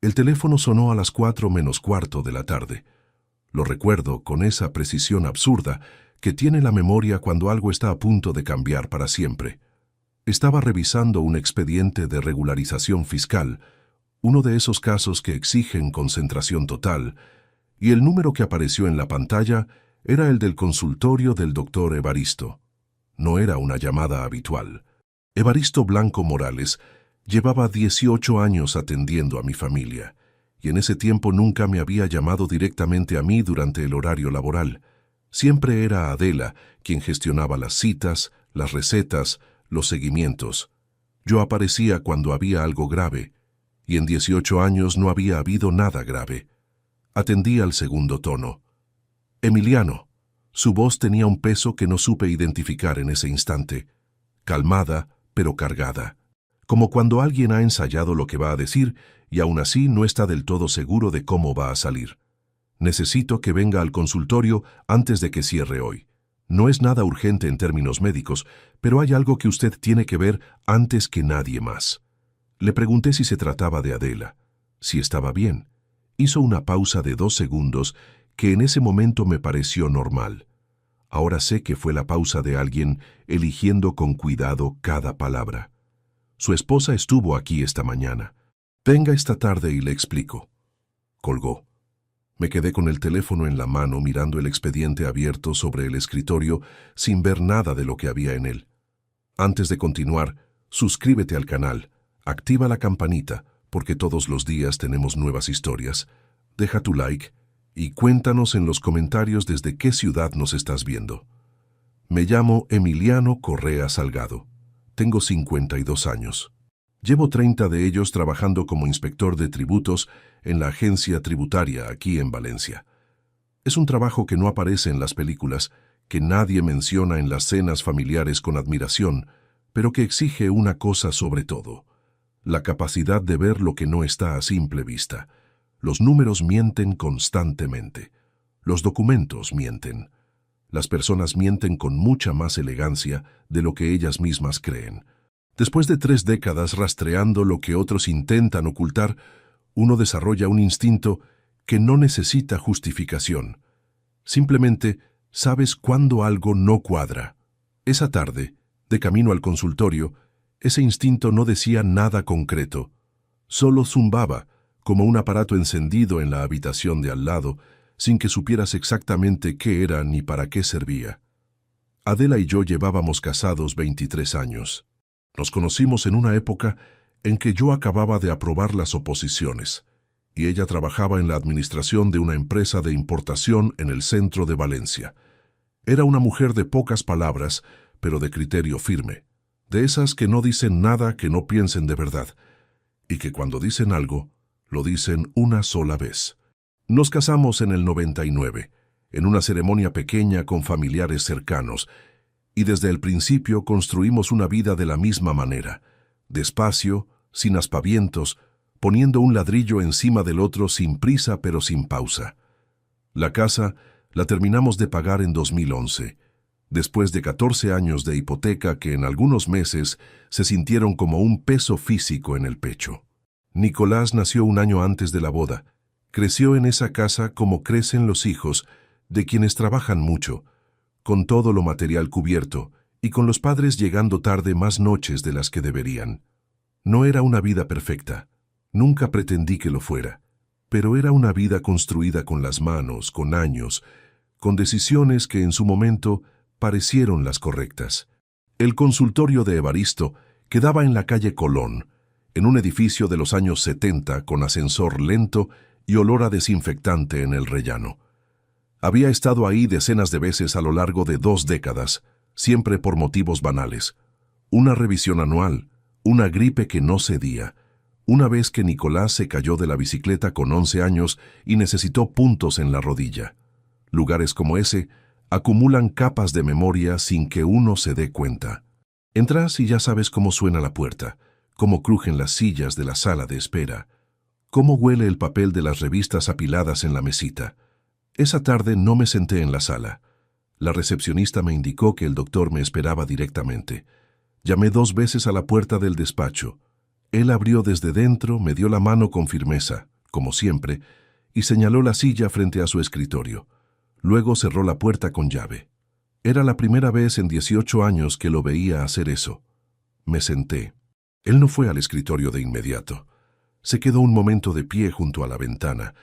El teléfono sonó a las 4:45 de la tarde. Lo recuerdo con esa precisión absurda que tiene la memoria cuando algo está a punto de cambiar para siempre. Estaba revisando un expediente de regularización fiscal, uno de esos casos que exigen concentración total, y el número que apareció en la pantalla era el del consultorio del doctor Evaristo. No era una llamada habitual. Evaristo Blanco Morales llevaba 18 años atendiendo a mi familia, y en ese tiempo nunca me había llamado directamente a mí durante el horario laboral. Siempre era Adela quien gestionaba las citas, las recetas, los seguimientos. Yo aparecía cuando había algo grave, y en 18 años no había habido nada grave. Atendí al segundo tono. Emiliano. Su voz tenía un peso que no supe identificar en ese instante. Calmada, pero cargada. Como cuando alguien ha ensayado lo que va a decir y aún así no está del todo seguro de cómo va a salir. Necesito que venga al consultorio antes de que cierre hoy. No es nada urgente en términos médicos, pero hay algo que usted tiene que ver antes que nadie más. Le pregunté si se trataba de Adela, si estaba bien. Hizo una pausa de 2 segundos que en ese momento me pareció normal. Ahora sé que fue la pausa de alguien eligiendo con cuidado cada palabra. Su esposa estuvo aquí esta mañana. Venga esta tarde y le explico. Colgó. Me quedé con el teléfono en la mano mirando el expediente abierto sobre el escritorio sin ver nada de lo que había en él. Antes de continuar, suscríbete al canal, activa la campanita, porque todos los días tenemos nuevas historias. Deja tu like y cuéntanos en los comentarios desde qué ciudad nos estás viendo. Me llamo Emiliano Correa Salgado. Tengo 52 años. Llevo 30 de ellos trabajando como inspector de tributos en la agencia tributaria aquí en Valencia. Es un trabajo que no aparece en las películas, que nadie menciona en las cenas familiares con admiración, pero que exige una cosa sobre todo: la capacidad de ver lo que no está a simple vista. Los números mienten constantemente. Los documentos mienten. Las personas mienten con mucha más elegancia de lo que ellas mismas creen. Después de 3 décadas rastreando lo que otros intentan ocultar, uno desarrolla un instinto que no necesita justificación. Simplemente sabes cuándo algo no cuadra. Esa tarde, de camino al consultorio, ese instinto no decía nada concreto. Solo zumbaba, como un aparato encendido en la habitación de al lado, sin que supieras exactamente qué era ni para qué servía. Adela y yo llevábamos casados 23 años. Nos conocimos en una época en que yo acababa de aprobar las oposiciones, y ella trabajaba en la administración de una empresa de importación en el centro de Valencia. Era una mujer de pocas palabras, pero de criterio firme, de esas que no dicen nada que no piensen de verdad, y que cuando dicen algo, lo dicen una sola vez. Nos casamos en el 99, en una ceremonia pequeña con familiares cercanos, y desde el principio construimos una vida de la misma manera, despacio, sin aspavientos, poniendo un ladrillo encima del otro sin prisa pero sin pausa. La casa la terminamos de pagar en 2011, después de 14 años de hipoteca que en algunos meses se sintieron como un peso físico en el pecho. Nicolás nació un año antes de la boda. Creció en esa casa como crecen los hijos de quienes trabajan mucho, con todo lo material cubierto y con los padres llegando tarde más noches de las que deberían. No era una vida perfecta, nunca pretendí que lo fuera, pero era una vida construida con las manos, con años, con decisiones que en su momento parecieron las correctas. El consultorio de Evaristo quedaba en la calle Colón, en un edificio de los años 70 con ascensor lento y olor a desinfectante en el rellano. Había estado ahí decenas de veces a lo largo de 2 décadas, siempre por motivos banales. Una revisión anual, una gripe que no cedía, una vez que Nicolás se cayó de la bicicleta con 11 años y necesitó puntos en la rodilla. Lugares como ese acumulan capas de memoria sin que uno se dé cuenta. Entras y ya sabes cómo suena la puerta, cómo crujen las sillas de la sala de espera, cómo huele el papel de las revistas apiladas en la mesita. Esa tarde no me senté en la sala. La recepcionista me indicó que el doctor me esperaba directamente. Llamé 2 veces a la puerta del despacho. Él abrió desde dentro, me dio la mano con firmeza. como siempre, y señaló la silla frente a su escritorio. Luego cerró la puerta con llave. Era la primera vez en 18 años que lo veía hacer eso. Me senté. Él no fue al escritorio de inmediato. Se quedó un momento de pie junto a la ventana,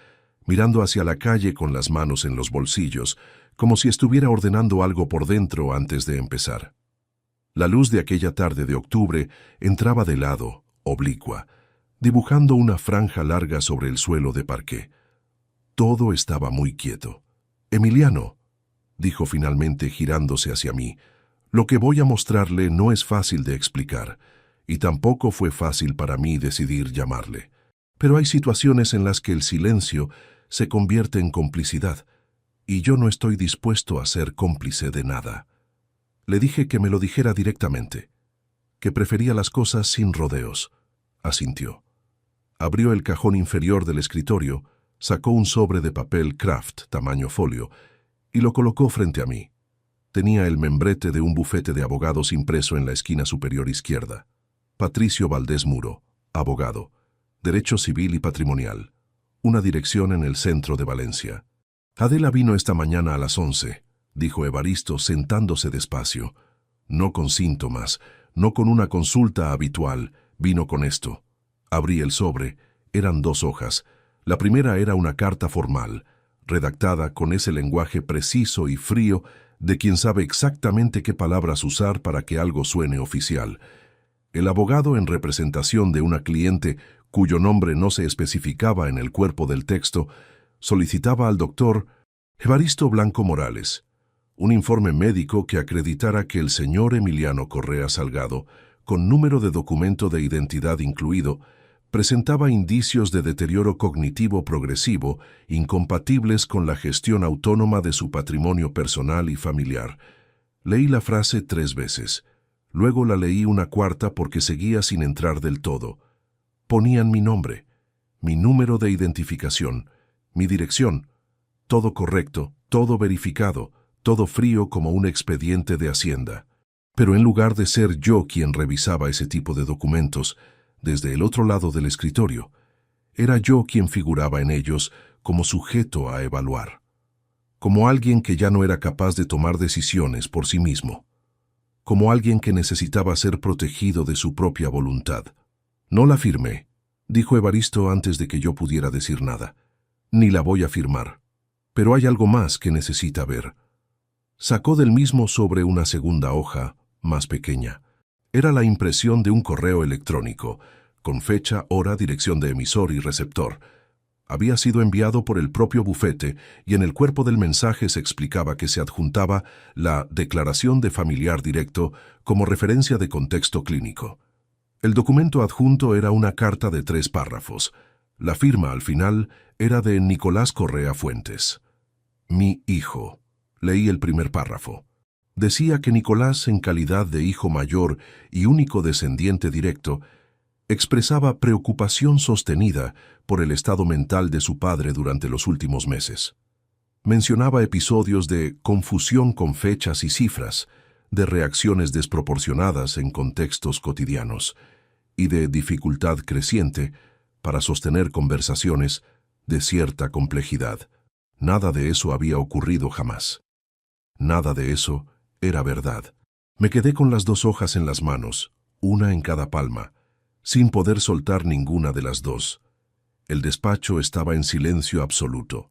mirando hacia la calle con las manos en los bolsillos, como si estuviera ordenando algo por dentro antes de empezar. La luz de aquella tarde de octubre entraba de lado, oblicua, dibujando una franja larga sobre el suelo de parqué. Todo estaba muy quieto. «Emiliano», dijo finalmente girándose hacia mí, «lo que voy a mostrarle no es fácil de explicar, y tampoco fue fácil para mí decidir llamarle. Pero hay situaciones en las que el silencio se convierte en complicidad, y yo no estoy dispuesto a ser cómplice de nada». Le dije que me lo dijera directamente, que prefería las cosas sin rodeos. Asintió. Abrió el cajón inferior del escritorio, sacó un sobre de papel Kraft tamaño folio y lo colocó frente a mí. Tenía el membrete de un bufete de abogados impreso en la esquina superior izquierda. Patricio Valdés Muro, abogado, Derecho Civil y Patrimonial. Una dirección en el centro de Valencia. Adela vino esta mañana a las 11, dijo Evaristo sentándose despacio. No con síntomas, no con una consulta habitual, vino con esto. Abrí el sobre, eran 2 hojas. La primera era una carta formal, redactada con ese lenguaje preciso y frío de quien sabe exactamente qué palabras usar para que algo suene oficial. El abogado, en representación de una cliente cuyo nombre no se especificaba en el cuerpo del texto, solicitaba al doctor Evaristo Blanco Morales un informe médico que acreditara que el señor Emiliano Correa Salgado, con número de documento de identidad incluido, presentaba indicios de deterioro cognitivo progresivo incompatibles con la gestión autónoma de su patrimonio personal y familiar. Leí la frase 3 veces. Luego la leí una cuarta porque seguía sin entrar del todo. Ponían mi nombre, mi número de identificación, mi dirección. Todo correcto, todo verificado, todo frío como un expediente de Hacienda. Pero en lugar de ser yo quien revisaba ese tipo de documentos, desde el otro lado del escritorio, era yo quien figuraba en ellos como sujeto a evaluar, como alguien que ya no era capaz de tomar decisiones por sí mismo, como alguien que necesitaba ser protegido de su propia voluntad. «No la firmé», dijo Evaristo antes de que yo pudiera decir nada. «Ni la voy a firmar. Pero hay algo más que necesita ver». Sacó del mismo sobre una segunda hoja, más pequeña. Era la impresión de un correo electrónico, con fecha, hora, dirección de emisor y receptor. Había sido enviado por el propio bufete y en el cuerpo del mensaje se explicaba que se adjuntaba la declaración de familiar directo como referencia de contexto clínico. El documento adjunto era una carta de 3 párrafos. La firma al final era de Nicolás Correa Fuentes. «Mi hijo». Leí el primer párrafo. Decía que Nicolás, en calidad de hijo mayor y único descendiente directo, expresaba preocupación sostenida por el estado mental de su padre durante los últimos meses. Mencionaba episodios de confusión con fechas y cifras, de reacciones desproporcionadas en contextos cotidianos y de dificultad creciente para sostener conversaciones de cierta complejidad. Nada de eso había ocurrido jamás. Nada de eso era verdad. Me quedé con las 2 hojas en las manos, una en cada palma, sin poder soltar ninguna de las 2. El despacho estaba en silencio absoluto.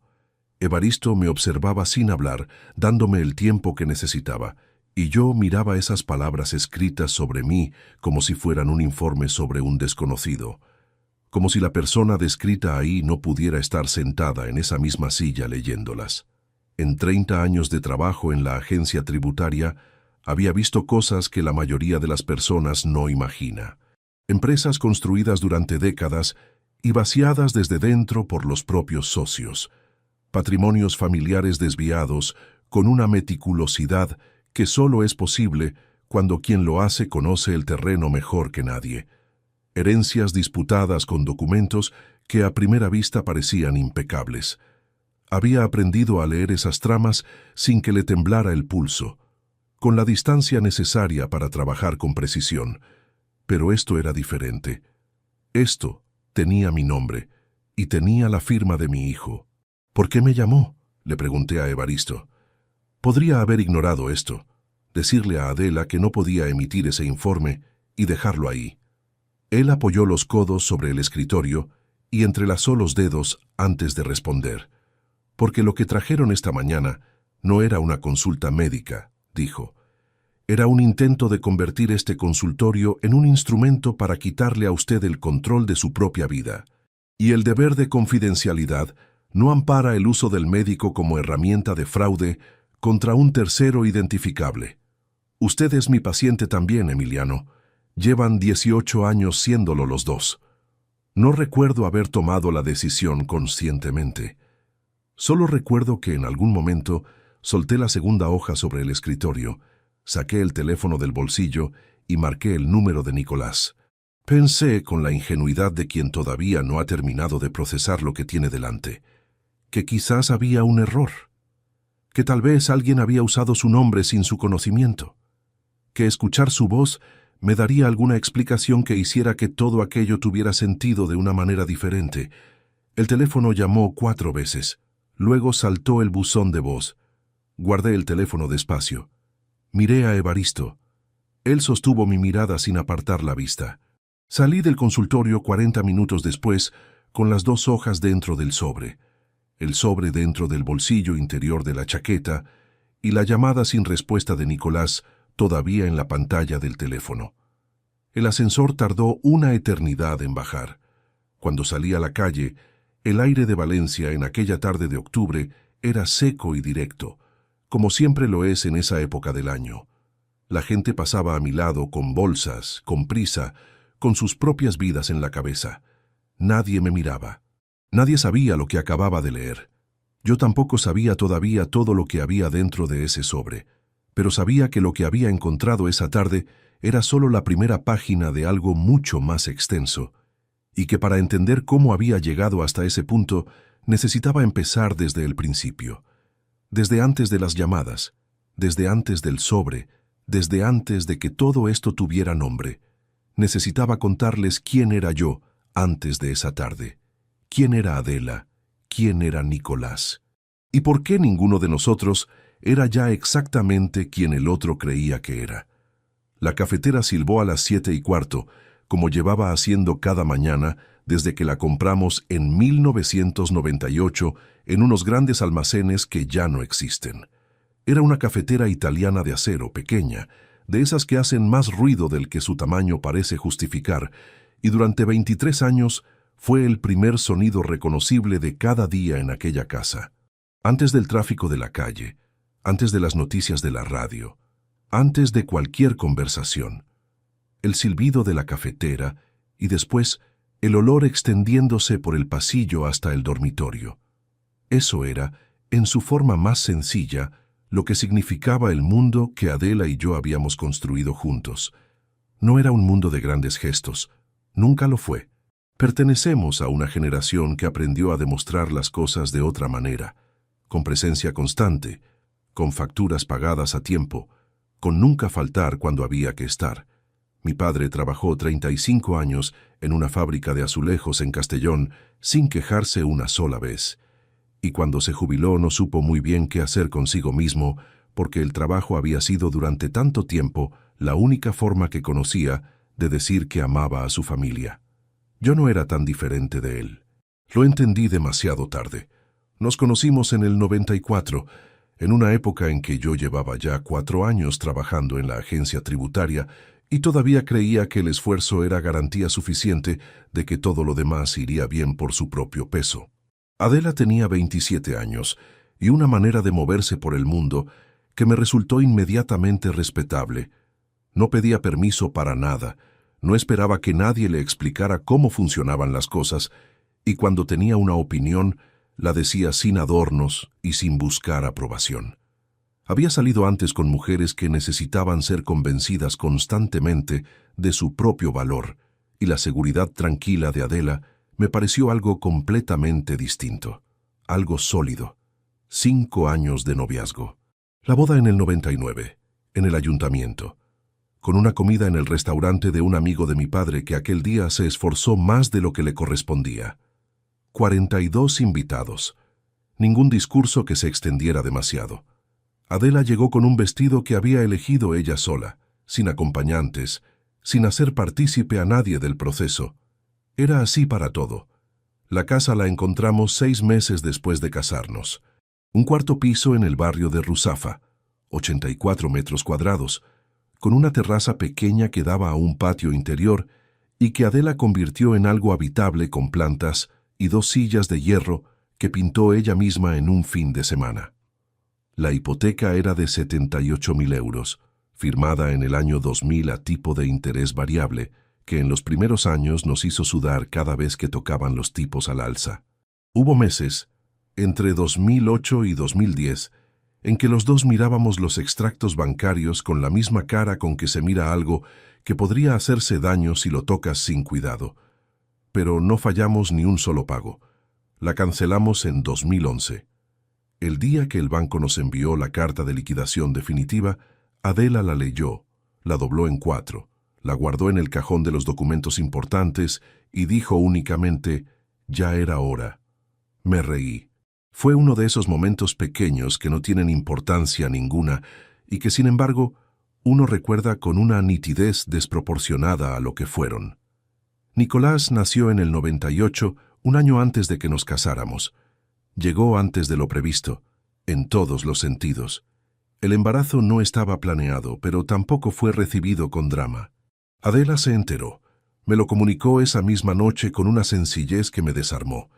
Evaristo me observaba sin hablar, dándome el tiempo que necesitaba, y yo miraba esas palabras escritas sobre mí como si fueran un informe sobre un desconocido, como si la persona descrita ahí no pudiera estar sentada en esa misma silla leyéndolas. En 30 años de trabajo en la agencia tributaria, había visto cosas que la mayoría de las personas no imagina. Empresas construidas durante décadas y vaciadas desde dentro por los propios socios. Patrimonios familiares desviados con una meticulosidad que solo es posible cuando quien lo hace conoce el terreno mejor que nadie. Herencias disputadas con documentos que a primera vista parecían impecables. Había aprendido a leer esas tramas sin que le temblara el pulso, con la distancia necesaria para trabajar con precisión. Pero esto era diferente. Esto tenía mi nombre, y tenía la firma de mi hijo. ¿Por qué me llamó?, le pregunté a Evaristo. Podría haber ignorado esto, decirle a Adela que no podía emitir ese informe y dejarlo ahí. Él apoyó los codos sobre el escritorio y entrelazó los dedos antes de responder. Porque lo que trajeron esta mañana no era una consulta médica, dijo. Era un intento de convertir este consultorio en un instrumento para quitarle a usted el control de su propia vida. Y el deber de confidencialidad no ampara el uso del médico como herramienta de fraude contra un tercero identificable. Usted es mi paciente también, Emiliano. Llevan 18 años siéndolo los dos. No recuerdo haber tomado la decisión conscientemente. Solo recuerdo que en algún momento solté la segunda hoja sobre el escritorio, saqué el teléfono del bolsillo y marqué el número de Nicolás. Pensé, con la ingenuidad de quien todavía no ha terminado de procesar lo que tiene delante, que quizás había un error, que tal vez alguien había usado su nombre sin su conocimiento, que escuchar su voz me daría alguna explicación que hiciera que todo aquello tuviera sentido de una manera diferente. El teléfono llamó 4 veces. Luego saltó el buzón de voz. Guardé el teléfono despacio. Miré a Evaristo. Él sostuvo mi mirada sin apartar la vista. Salí del consultorio 40 minutos después con las 2 hojas dentro del sobre, el sobre dentro del bolsillo interior de la chaqueta y la llamada sin respuesta de Nicolás todavía en la pantalla del teléfono. El ascensor tardó una eternidad en bajar. Cuando salí a la calle, el aire de Valencia en aquella tarde de octubre era seco y directo, como siempre lo es en esa época del año. La gente pasaba a mi lado con bolsas, con prisa, con sus propias vidas en la cabeza. Nadie me miraba. Nadie sabía lo que acababa de leer. Yo tampoco sabía todavía todo lo que había dentro de ese sobre, pero sabía que lo que había encontrado esa tarde era solo la primera página de algo mucho más extenso, y que para entender cómo había llegado hasta ese punto necesitaba empezar desde el principio, desde antes de las llamadas, desde antes del sobre, desde antes de que todo esto tuviera nombre. Necesitaba contarles quién era yo antes de esa tarde, quién era Adela, quién era Nicolás, y por qué ninguno de nosotros era ya exactamente quien el otro creía que era. La cafetera silbó a las 7:15, como llevaba haciendo cada mañana desde que la compramos en 1998 en unos grandes almacenes que ya no existen. Era una cafetera italiana de acero, pequeña, de esas que hacen más ruido del que su tamaño parece justificar, y durante 23 años fue el primer sonido reconocible de cada día en aquella casa. Antes del tráfico de la calle, antes de las noticias de la radio, antes de cualquier conversación. El silbido de la cafetera y después el olor extendiéndose por el pasillo hasta el dormitorio. Eso era, en su forma más sencilla, lo que significaba el mundo que Adela y yo habíamos construido juntos. No era un mundo de grandes gestos, nunca lo fue. Pertenecemos a una generación que aprendió a demostrar las cosas de otra manera, con presencia constante, con facturas pagadas a tiempo, con nunca faltar cuando había que estar. Mi padre trabajó 35 años en una fábrica de azulejos en Castellón sin quejarse una sola vez. Y cuando se jubiló no supo muy bien qué hacer consigo mismo porque el trabajo había sido durante tanto tiempo la única forma que conocía de decir que amaba a su familia. Yo no era tan diferente de él. Lo entendí demasiado tarde. Nos conocimos en el 94, en una época en que yo llevaba ya 4 años trabajando en la agencia tributaria y todavía creía que el esfuerzo era garantía suficiente de que todo lo demás iría bien por su propio peso. Adela tenía 27 años y una manera de moverse por el mundo que me resultó inmediatamente respetable. No pedía permiso para nada, no esperaba que nadie le explicara cómo funcionaban las cosas, y cuando tenía una opinión, la decía sin adornos y sin buscar aprobación. Había salido antes con mujeres que necesitaban ser convencidas constantemente de su propio valor, y la seguridad tranquila de Adela me pareció algo completamente distinto, algo sólido. 5 años de noviazgo. La boda en el 99, en el ayuntamiento, con una comida en el restaurante de un amigo de mi padre que aquel día se esforzó más de lo que le correspondía. 42 invitados. Ningún discurso que se extendiera demasiado. Adela llegó con un vestido que había elegido ella sola, sin acompañantes, sin hacer partícipe a nadie del proceso. Era así para todo. La casa la encontramos 6 meses después de casarnos. Un cuarto piso en el barrio de Ruzafa, 84 metros cuadrados, con una terraza pequeña que daba a un patio interior y que Adela convirtió en algo habitable con plantas y 2 sillas de hierro que pintó ella misma en un fin de semana. La hipoteca era de 78.000 euros, firmada en el año 2000 a tipo de interés variable, que en los primeros años nos hizo sudar cada vez que tocaban los tipos al alza. Hubo meses, entre 2008 y 2010, en que los dos mirábamos los extractos bancarios con la misma cara con que se mira algo que podría hacerse daño si lo tocas sin cuidado. Pero no fallamos ni un solo pago. La cancelamos en 2011. El día que el banco nos envió la carta de liquidación definitiva, Adela la leyó, la dobló en 4, la guardó en el cajón de los documentos importantes y dijo únicamente, «Ya era hora». Me reí. Fue uno de esos momentos pequeños que no tienen importancia ninguna y que, sin embargo, uno recuerda con una nitidez desproporcionada a lo que fueron. Nicolás nació en el 98, un año antes de que nos casáramos. Llegó antes de lo previsto, en todos los sentidos. El embarazo no estaba planeado, pero tampoco fue recibido con drama. Adela se enteró. Me lo comunicó esa misma noche con una sencillez que me desarmó.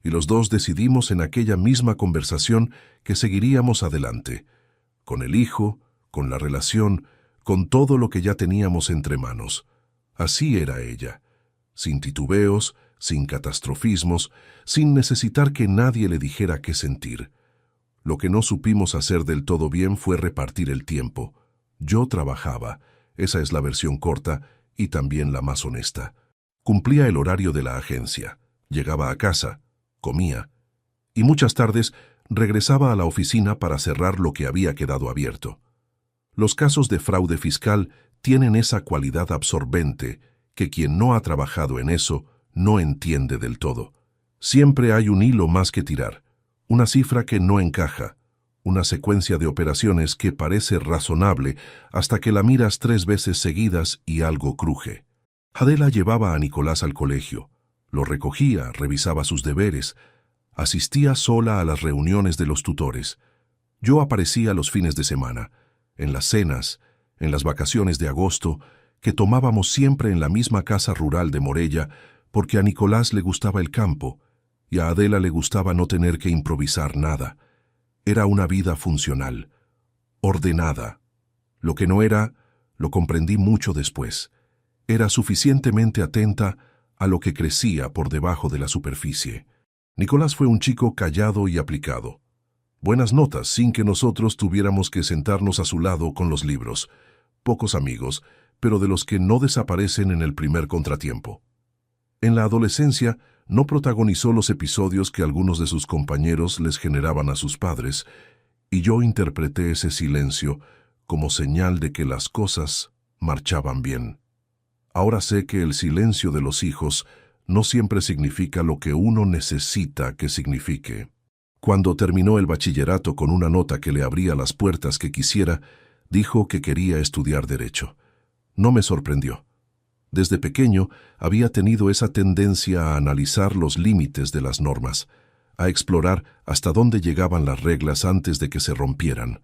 Y los dos decidimos en aquella misma conversación que seguiríamos adelante, con el hijo, con la relación, con todo lo que ya teníamos entre manos. Así era ella, sin titubeos, sin catastrofismos, sin necesitar que nadie le dijera qué sentir. Lo que no supimos hacer del todo bien fue repartir el tiempo. Yo trabajaba, esa es la versión corta y también la más honesta. Cumplía el horario de la agencia, llegaba a casa, comía, y muchas tardes regresaba a la oficina para cerrar lo que había quedado abierto. Los casos de fraude fiscal tienen esa cualidad absorbente que quien no ha trabajado en eso no entiende del todo. Siempre hay un hilo más que tirar, una cifra que no encaja, una secuencia de operaciones que parece razonable hasta que la miras 3 veces seguidas y algo cruje. Adela llevaba a Nicolás al colegio, lo recogía, revisaba sus deberes, asistía sola a las reuniones de los tutores. Yo aparecía los fines de semana, en las cenas, en las vacaciones de agosto, que tomábamos siempre en la misma casa rural de Morella, porque a Nicolás le gustaba el campo y a Adela le gustaba no tener que improvisar nada. Era una vida funcional, ordenada. Lo que no era, lo comprendí mucho después. Era suficientemente atenta a lo que crecía por debajo de la superficie. Nicolás fue un chico callado y aplicado. Buenas notas sin que nosotros tuviéramos que sentarnos a su lado con los libros. Pocos amigos, pero de los que no desaparecen en el primer contratiempo. En la adolescencia no protagonizó los episodios que algunos de sus compañeros les generaban a sus padres, y yo interpreté ese silencio como señal de que las cosas marchaban bien. Ahora sé que el silencio de los hijos no siempre significa lo que uno necesita que signifique. Cuando terminó el bachillerato con una nota que le abría las puertas que quisiera, dijo que quería estudiar Derecho. No me sorprendió. Desde pequeño había tenido esa tendencia a analizar los límites de las normas, a explorar hasta dónde llegaban las reglas antes de que se rompieran.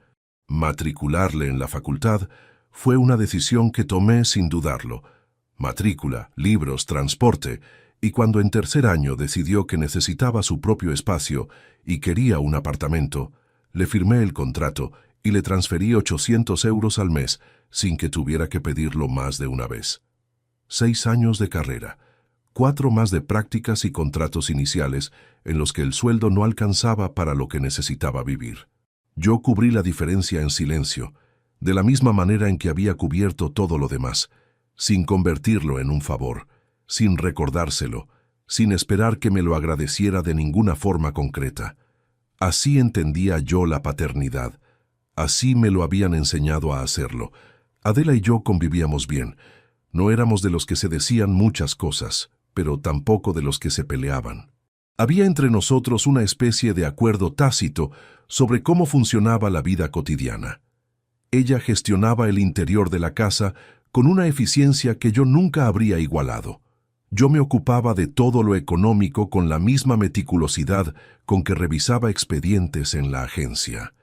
Matricularle en la facultad fue una decisión que tomé sin dudarlo. Matrícula, libros, transporte, y cuando en 3er año decidió que necesitaba su propio espacio y quería un apartamento, le firmé el contrato y le transferí 800 euros al mes sin que tuviera que pedirlo más de una vez. 6 años de carrera, 4 más de prácticas y contratos iniciales en los que el sueldo no alcanzaba para lo que necesitaba vivir. Yo cubrí la diferencia en silencio, de la misma manera en que había cubierto todo lo demás, sin convertirlo en un favor, sin recordárselo, sin esperar que me lo agradeciera de ninguna forma concreta. Así entendía yo la paternidad, así me lo habían enseñado a hacerlo. Adela y yo convivíamos bien. No éramos de los que se decían muchas cosas, pero tampoco de los que se peleaban. Había entre nosotros una especie de acuerdo tácito sobre cómo funcionaba la vida cotidiana. Ella gestionaba el interior de la casa con una eficiencia que yo nunca habría igualado. Yo me ocupaba de todo lo económico con la misma meticulosidad con que revisaba expedientes en la agencia.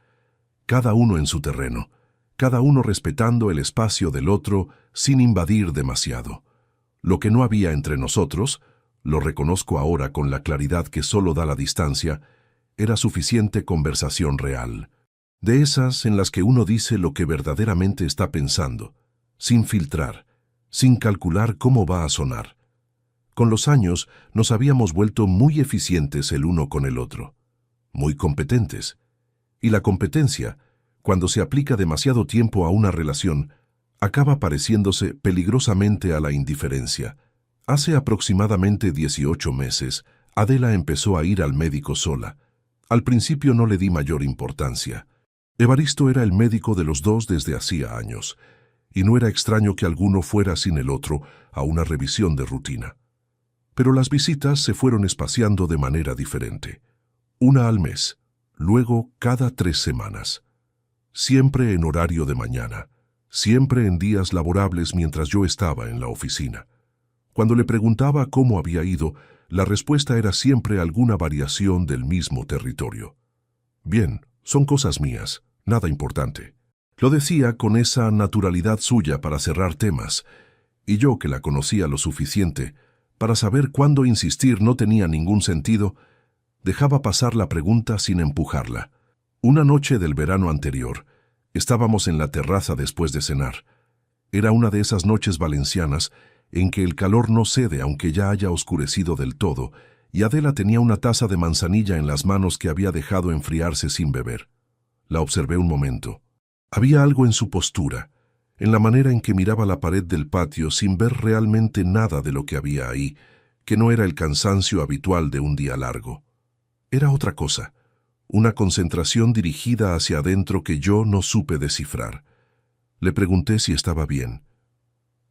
Cada uno en su terreno, cada uno respetando el espacio del otro sin invadir demasiado. Lo que no había entre nosotros, lo reconozco ahora con la claridad que solo da la distancia, era suficiente conversación real. De esas en las que uno dice lo que verdaderamente está pensando, sin filtrar, sin calcular cómo va a sonar. Con los años nos habíamos vuelto muy eficientes el uno con el otro, muy competentes. Y la competencia, cuando se aplica demasiado tiempo a una relación, acaba pareciéndose peligrosamente a la indiferencia. Hace aproximadamente 18 meses, Adela empezó a ir al médico sola. Al principio no le di mayor importancia. Evaristo era el médico de los dos desde hacía años, y no era extraño que alguno fuera sin el otro a una revisión de rutina. Pero las visitas se fueron espaciando de manera diferente. Una al mes, luego cada 3 semanas. Siempre en horario de mañana, siempre en días laborables mientras yo estaba en la oficina. Cuando le preguntaba cómo había ido, la respuesta era siempre alguna variación del mismo territorio. Bien, son cosas mías, nada importante. Lo decía con esa naturalidad suya para cerrar temas, y yo, que la conocía lo suficiente para saber cuándo insistir no tenía ningún sentido, dejaba pasar la pregunta sin empujarla. Una noche del verano anterior, estábamos en la terraza después de cenar. Era una de esas noches valencianas en que el calor no cede aunque ya haya oscurecido del todo, y Adela tenía una taza de manzanilla en las manos que había dejado enfriarse sin beber. La observé un momento. Había algo en su postura, en la manera en que miraba la pared del patio sin ver realmente nada de lo que había ahí, que no era el cansancio habitual de un día largo. Era otra cosa, una concentración dirigida hacia adentro que yo no supe descifrar. Le pregunté si estaba bien.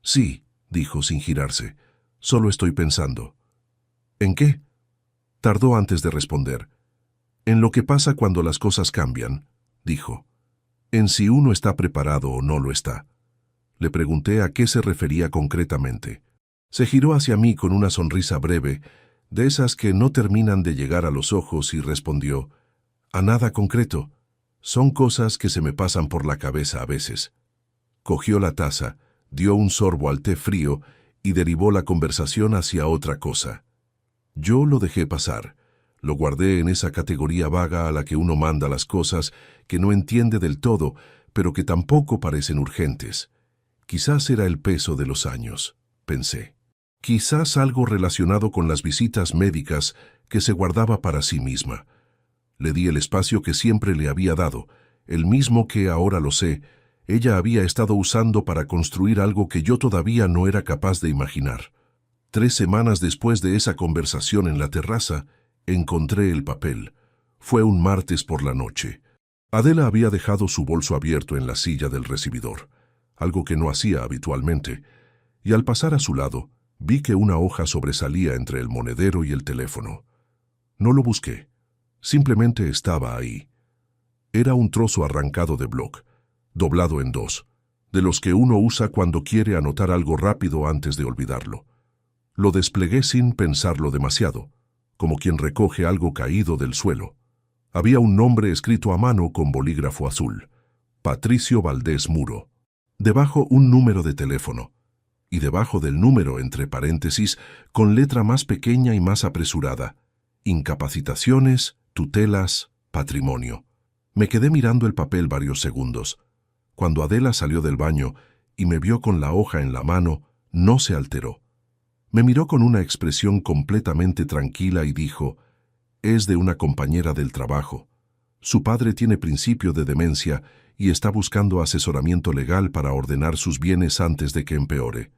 Sí, dijo sin girarse, solo estoy pensando. ¿En qué? Tardó antes de responder. En lo que pasa cuando las cosas cambian, dijo. En si uno está preparado o no lo está. Le pregunté a qué se refería concretamente. Se giró hacia mí con una sonrisa breve, de esas que no terminan de llegar a los ojos, y respondió, a nada concreto. Son cosas que se me pasan por la cabeza a veces. Cogió la taza, dio un sorbo al té frío y derivó la conversación hacia otra cosa. Yo lo dejé pasar. Lo guardé en esa categoría vaga a la que uno manda las cosas que no entiende del todo, pero que tampoco parecen urgentes. Quizás era el peso de los años, pensé. Quizás algo relacionado con las visitas médicas que se guardaba para sí misma. Le di el espacio que siempre le había dado, el mismo que, ahora lo sé, ella había estado usando para construir algo que yo todavía no era capaz de imaginar. 3 semanas después de esa conversación en la terraza, encontré el papel. Fue un martes por la noche. Adela había dejado su bolso abierto en la silla del recibidor, algo que no hacía habitualmente, y al pasar a su lado, vi que una hoja sobresalía entre el monedero y el teléfono. No lo busqué, simplemente estaba ahí. Era un trozo arrancado de bloc, doblado en 2, de los que uno usa cuando quiere anotar algo rápido antes de olvidarlo. Lo desplegué sin pensarlo demasiado, como quien recoge algo caído del suelo. Había un nombre escrito a mano con bolígrafo azul, Patricio Valdés Muro. Debajo un número de teléfono, y debajo del número, entre paréntesis, con letra más pequeña y más apresurada, incapacitaciones, tutelas, patrimonio. Me quedé mirando el papel varios segundos. Cuando Adela salió del baño y me vio con la hoja en la mano, no se alteró. Me miró con una expresión completamente tranquila y dijo, es de una compañera del trabajo. Su padre tiene principio de demencia y está buscando asesoramiento legal para ordenar sus bienes antes de que empeore.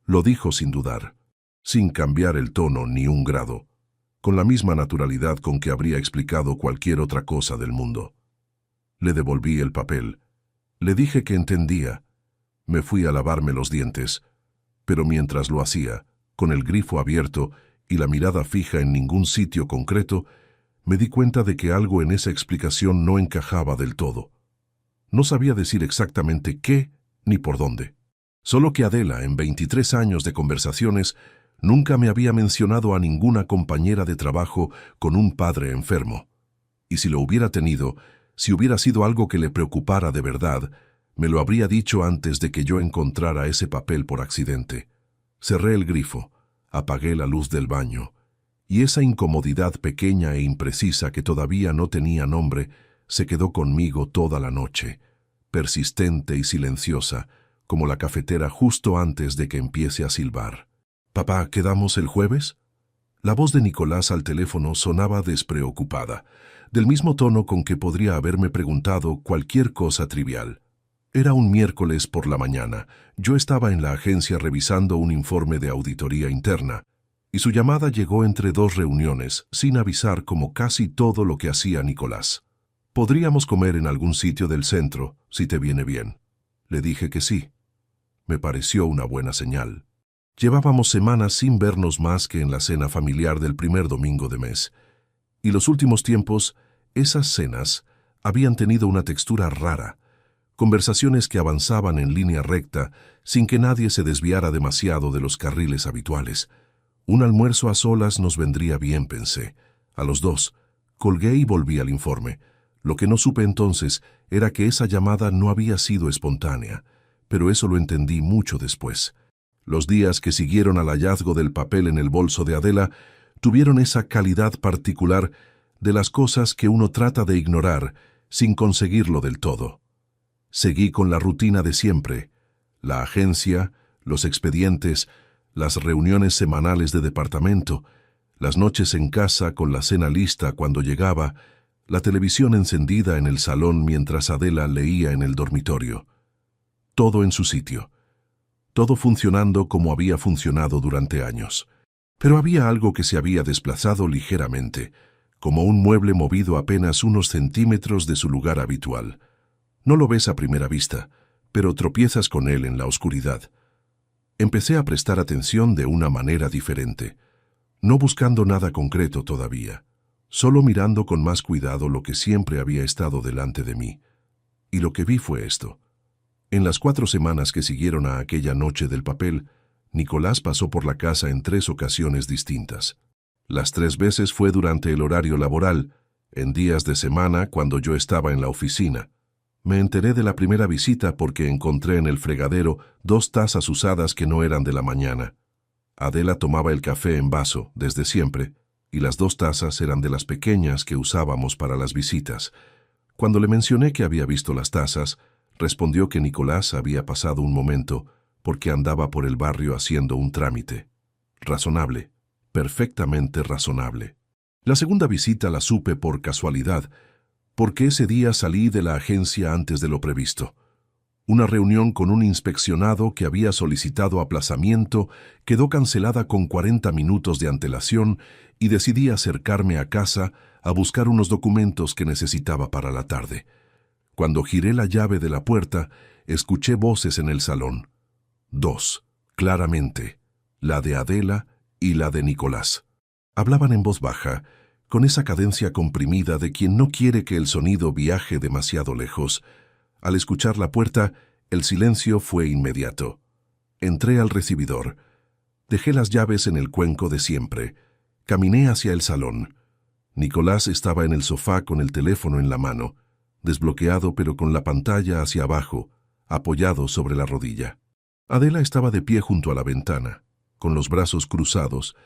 Lo dijo sin dudar, sin cambiar el tono ni un grado, con la misma naturalidad con que habría explicado cualquier otra cosa del mundo. Le devolví el papel. Le dije que entendía. Me fui a lavarme los dientes, pero mientras lo hacía, con el grifo abierto, y la mirada fija en ningún sitio concreto, me di cuenta de que algo en esa explicación no encajaba del todo. No sabía decir exactamente qué ni por dónde. Solo que Adela, en 23 años de conversaciones, nunca me había mencionado a ninguna compañera de trabajo con un padre enfermo. Y si lo hubiera tenido, si hubiera sido algo que le preocupara de verdad, me lo habría dicho antes de que yo encontrara ese papel por accidente. Cerré el grifo, apagué la luz del baño, y esa incomodidad pequeña e imprecisa que todavía no tenía nombre se quedó conmigo toda la noche, persistente y silenciosa, como la cafetera justo antes de que empiece a silbar. «Papá, ¿quedamos el jueves?» La voz de Nicolás al teléfono sonaba despreocupada, del mismo tono con que podría haberme preguntado cualquier cosa trivial. Era un miércoles por la mañana. Yo estaba en la agencia revisando un informe de auditoría interna, y su llamada llegó entre dos reuniones, sin avisar como casi todo lo que hacía Nicolás. «Podríamos comer en algún sitio del centro, si te viene bien». Le dije que sí. Me pareció una buena señal. Llevábamos semanas sin vernos más que en la cena familiar del primer domingo de mes, y los últimos tiempos, esas cenas habían tenido una textura rara, conversaciones que avanzaban en línea recta sin que nadie se desviara demasiado de los carriles habituales. Un almuerzo a solas nos vendría bien, pensé. A los dos, colgué y volví al informe. Lo que no supe entonces era que esa llamada no había sido espontánea, pero eso lo entendí mucho después. Los días que siguieron al hallazgo del papel en el bolso de Adela tuvieron esa calidad particular de las cosas que uno trata de ignorar sin conseguirlo del todo. Seguí con la rutina de siempre: la agencia, los expedientes, las reuniones semanales de departamento, las noches en casa con la cena lista cuando llegaba, la televisión encendida en el salón mientras Adela leía en el dormitorio. Todo en su sitio. Todo funcionando como había funcionado durante años. Pero había algo que se había desplazado ligeramente, como un mueble movido apenas unos centímetros de su lugar habitual. No lo ves a primera vista, pero tropiezas con él en la oscuridad. Empecé a prestar atención de una manera diferente, no buscando nada concreto todavía, solo mirando con más cuidado lo que siempre había estado delante de mí. Y lo que vi fue esto. En las 4 semanas que siguieron a aquella noche del papel, Nicolás pasó por la casa en 3 ocasiones distintas. Las 3 veces fue durante el horario laboral, en días de semana cuando yo estaba en la oficina. Me enteré de la primera visita porque encontré en el fregadero 2 tazas usadas que no eran de la mañana. Adela tomaba el café en vaso, desde siempre, y las 2 tazas eran de las pequeñas que usábamos para las visitas. Cuando le mencioné que había visto las tazas, respondió que Nicolás había pasado un momento porque andaba por el barrio haciendo un trámite. Razonable, perfectamente razonable. La segunda visita la supe por casualidad, porque ese día salí de la agencia antes de lo previsto. Una reunión con un inspeccionado que había solicitado aplazamiento quedó cancelada con 40 minutos de antelación y decidí acercarme a casa a buscar unos documentos que necesitaba para la tarde. Cuando giré la llave de la puerta, escuché voces en el salón. 2, claramente, la de Adela y la de Nicolás. Hablaban en voz baja, con esa cadencia comprimida de quien no quiere que el sonido viaje demasiado lejos. Al escuchar la puerta, el silencio fue inmediato. Entré al recibidor. Dejé las llaves en el cuenco de siempre. Caminé hacia el salón. Nicolás estaba en el sofá con el teléfono en la mano, desbloqueado pero con la pantalla hacia abajo, apoyado sobre la rodilla. Adela estaba de pie junto a la ventana, con los brazos cruzados,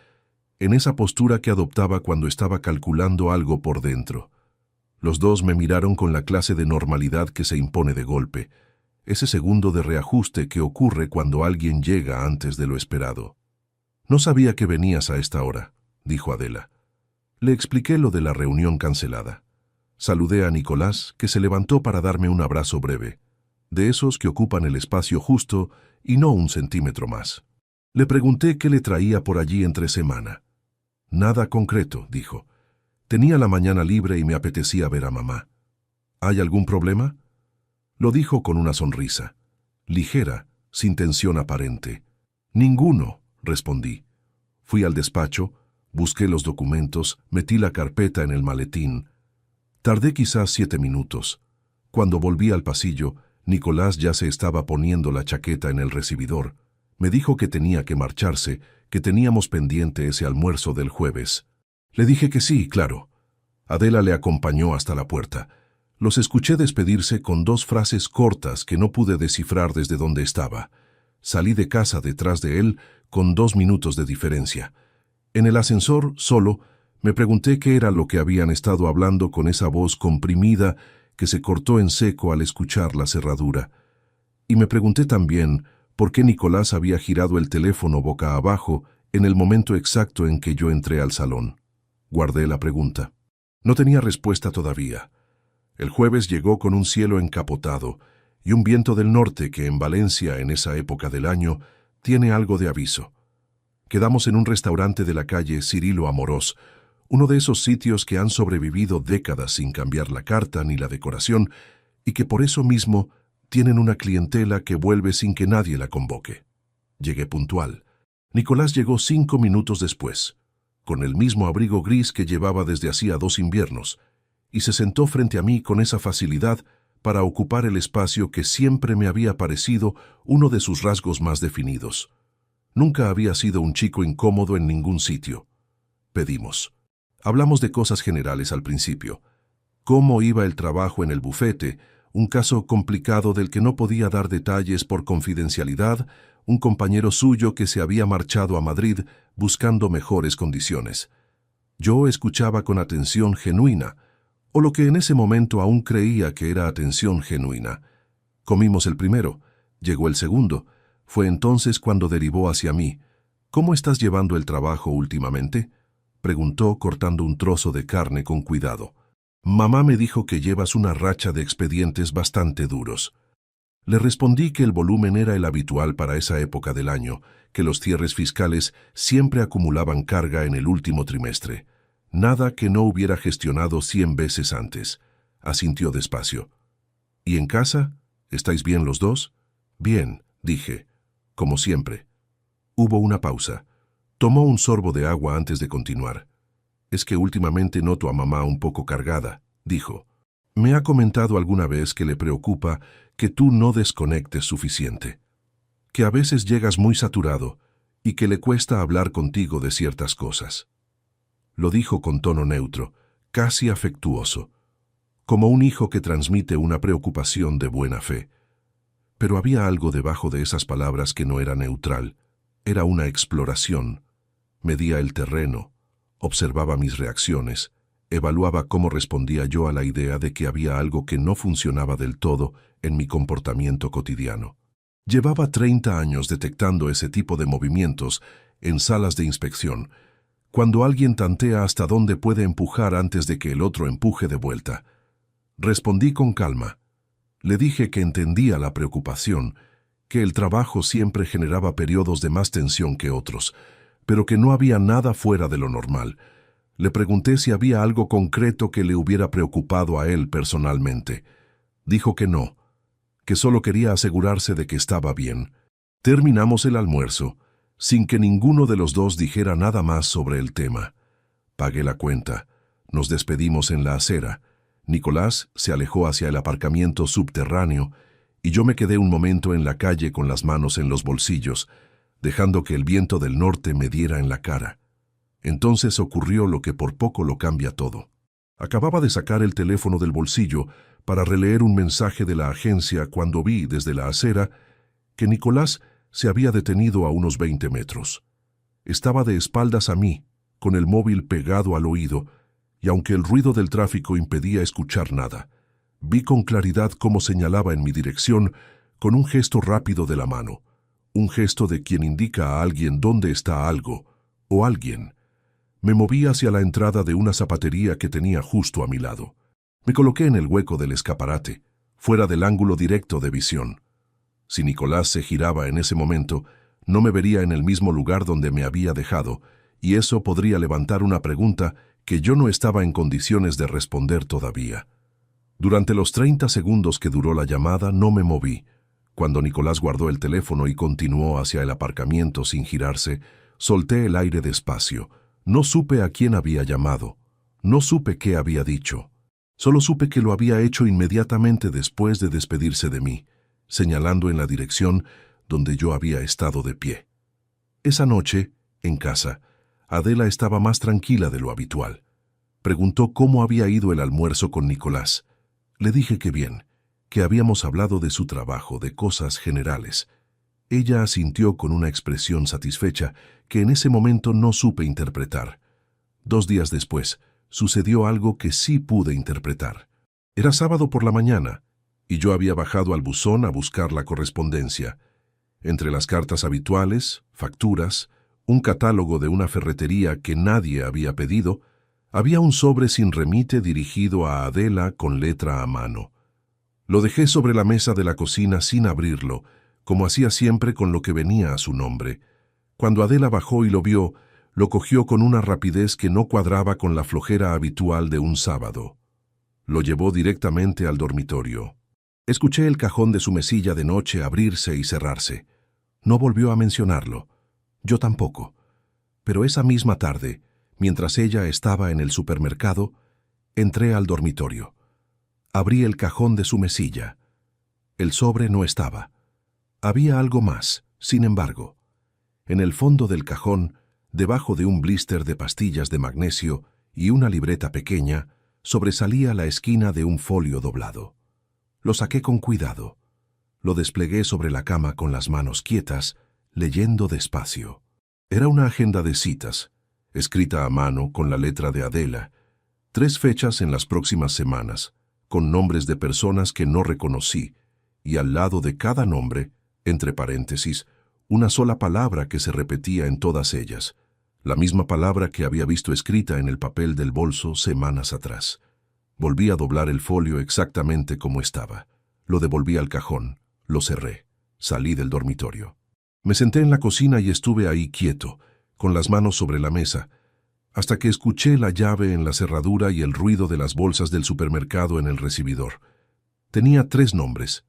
en esa postura que adoptaba cuando estaba calculando algo por dentro. Los dos me miraron con la clase de normalidad que se impone de golpe, ese segundo de reajuste que ocurre cuando alguien llega antes de lo esperado. «No sabía que venías a esta hora», dijo Adela. Le expliqué lo de la reunión cancelada. Saludé a Nicolás, que se levantó para darme un abrazo breve, de esos que ocupan el espacio justo y no un centímetro más. Le pregunté qué le traía por allí entre semana. «Nada concreto», dijo. «Tenía la mañana libre y me apetecía ver a mamá». «¿Hay algún problema?». Lo dijo con una sonrisa, ligera, sin tensión aparente. «Ninguno», respondí. Fui al despacho, Busqué los documentos, metí la carpeta en el maletín. Tardé quizás 7 minutos. Cuando volví al pasillo, Nicolás ya se estaba poniendo la chaqueta en el recibidor. Me dijo que tenía que marcharse, que teníamos pendiente ese almuerzo del jueves. Le dije que sí, claro. Adela le acompañó hasta la puerta. Los escuché despedirse con 2 frases cortas que no pude descifrar desde donde estaba. Salí de casa detrás de él con 2 minutos de diferencia. En el ascensor, solo, me pregunté qué era lo que habían estado hablando con esa voz comprimida que se cortó en seco al escuchar la cerradura. Y me pregunté también por qué Nicolás había girado el teléfono boca abajo en el momento exacto en que yo entré al salón. Guardé la pregunta. No tenía respuesta todavía. El jueves llegó con un cielo encapotado y un viento del norte que en Valencia, en esa época del año, tiene algo de aviso. Quedamos en un restaurante de la calle Cirilo Amorós, uno de esos sitios que han sobrevivido décadas sin cambiar la carta ni la decoración y que por eso mismo tienen una clientela que vuelve sin que nadie la convoque. Llegué puntual. Nicolás llegó 5 minutos después, con el mismo abrigo gris que llevaba desde hacía 2 inviernos, y se sentó frente a mí con esa facilidad para ocupar el espacio que siempre me había parecido uno de sus rasgos más definidos. Nunca había sido un chico incómodo en ningún sitio. Pedimos. Hablamos de cosas generales al principio. Cómo iba el trabajo en el bufete, un caso complicado del que no podía dar detalles por confidencialidad, un compañero suyo que se había marchado a Madrid buscando mejores condiciones. Yo escuchaba con atención genuina, o lo que en ese momento aún creía que era atención genuina. Comimos el primero, llegó el segundo. Fue entonces cuando derivó hacia mí. «¿Cómo estás llevando el trabajo últimamente?», preguntó cortando un trozo de carne con cuidado. «Mamá me dijo que llevas una racha de expedientes bastante duros». Le respondí que el volumen era el habitual para esa época del año, que los cierres fiscales siempre acumulaban carga en el último trimestre. Nada que no hubiera gestionado 100 veces antes. Asintió despacio. «¿Y en casa? ¿Estáis bien los dos?» «Bien», dije, como siempre. Hubo una pausa. Tomó un sorbo de agua antes de continuar. «Es que últimamente noto a mamá un poco cargada», dijo. «Me ha comentado alguna vez que le preocupa que tú no desconectes suficiente, que a veces llegas muy saturado y que le cuesta hablar contigo de ciertas cosas». Lo dijo con tono neutro, casi afectuoso, como un hijo que transmite una preocupación de buena fe. Pero había algo debajo de esas palabras que no era neutral. Era una exploración. Medía el terreno, observaba mis reacciones, evaluaba cómo respondía yo a la idea de que había algo que no funcionaba del todo en mi comportamiento cotidiano. Llevaba 30 años detectando ese tipo de movimientos en salas de inspección, cuando alguien tantea hasta dónde puede empujar antes de que el otro empuje de vuelta. Respondí con calma. Le dije que entendía la preocupación, que el trabajo siempre generaba periodos de más tensión que otros, pero que no había nada fuera de lo normal. Le pregunté si había algo concreto que le hubiera preocupado a él personalmente. Dijo que no, que solo quería asegurarse de que estaba bien. Terminamos el almuerzo, sin que ninguno de los dos dijera nada más sobre el tema. Pagué la cuenta. Nos despedimos en la acera. Nicolás se alejó hacia el aparcamiento subterráneo y yo me quedé un momento en la calle con las manos en los bolsillos, dejando que el viento del norte me diera en la cara. Entonces ocurrió lo que por poco lo cambia todo. Acababa de sacar el teléfono del bolsillo para releer un mensaje de la agencia cuando vi desde la acera que Nicolás se había detenido a unos 20 metros. Estaba de espaldas a mí, con el móvil pegado al oído, y aunque el ruido del tráfico impedía escuchar nada, vi con claridad cómo señalaba en mi dirección con un gesto rápido de la mano, un gesto de quien indica a alguien dónde está algo, o alguien. Me moví hacia la entrada de una zapatería que tenía justo a mi lado. Me coloqué en el hueco del escaparate, fuera del ángulo directo de visión. Si Nicolás se giraba en ese momento, no me vería en el mismo lugar donde me había dejado, y eso podría levantar una pregunta que yo no estaba en condiciones de responder todavía. Durante los 30 segundos que duró la llamada no me moví. Cuando Nicolás guardó el teléfono y continuó hacia el aparcamiento sin girarse, solté el aire despacio. No supe a quién había llamado, no supe qué había dicho. Solo supe que lo había hecho inmediatamente después de despedirse de mí, señalando en la dirección donde yo había estado de pie. Esa noche, en casa, Adela estaba más tranquila de lo habitual. Preguntó cómo había ido el almuerzo con Nicolás. Le dije que bien, que habíamos hablado de su trabajo, de cosas generales. Ella asintió con una expresión satisfecha que en ese momento no supe interpretar. 2 días después, sucedió algo que sí pude interpretar. Era sábado por la mañana, y yo había bajado al buzón a buscar la correspondencia. Entre las cartas habituales, facturas, un catálogo de una ferretería que nadie había pedido, había un sobre sin remite dirigido a Adela con letra a mano. Lo dejé sobre la mesa de la cocina sin abrirlo, como hacía siempre con lo que venía a su nombre. Cuando Adela bajó y lo vio, lo cogió con una rapidez que no cuadraba con la flojera habitual de un sábado. Lo llevó directamente al dormitorio. Escuché el cajón de su mesilla de noche abrirse y cerrarse. No volvió a mencionarlo. Yo tampoco. Pero esa misma tarde, mientras ella estaba en el supermercado, entré al dormitorio. Abrí el cajón de su mesilla. El sobre no estaba. Había algo más, sin embargo. En el fondo del cajón, debajo de un blister de pastillas de magnesio y una libreta pequeña, sobresalía la esquina de un folio doblado. Lo saqué con cuidado. Lo desplegué sobre la cama con las manos quietas, leyendo despacio. Era una agenda de citas, escrita a mano con la letra de Adela, 3 fechas en las próximas semanas, con nombres de personas que no reconocí, y al lado de cada nombre, entre paréntesis, una sola palabra que se repetía en todas ellas, la misma palabra que había visto escrita en el papel del bolso semanas atrás. Volví a doblar el folio exactamente como estaba. Lo devolví al cajón, lo cerré, salí del dormitorio. Me senté en la cocina y estuve ahí quieto, con las manos sobre la mesa, hasta que escuché la llave en la cerradura y el ruido de las bolsas del supermercado en el recibidor. Tenía 3 nombres,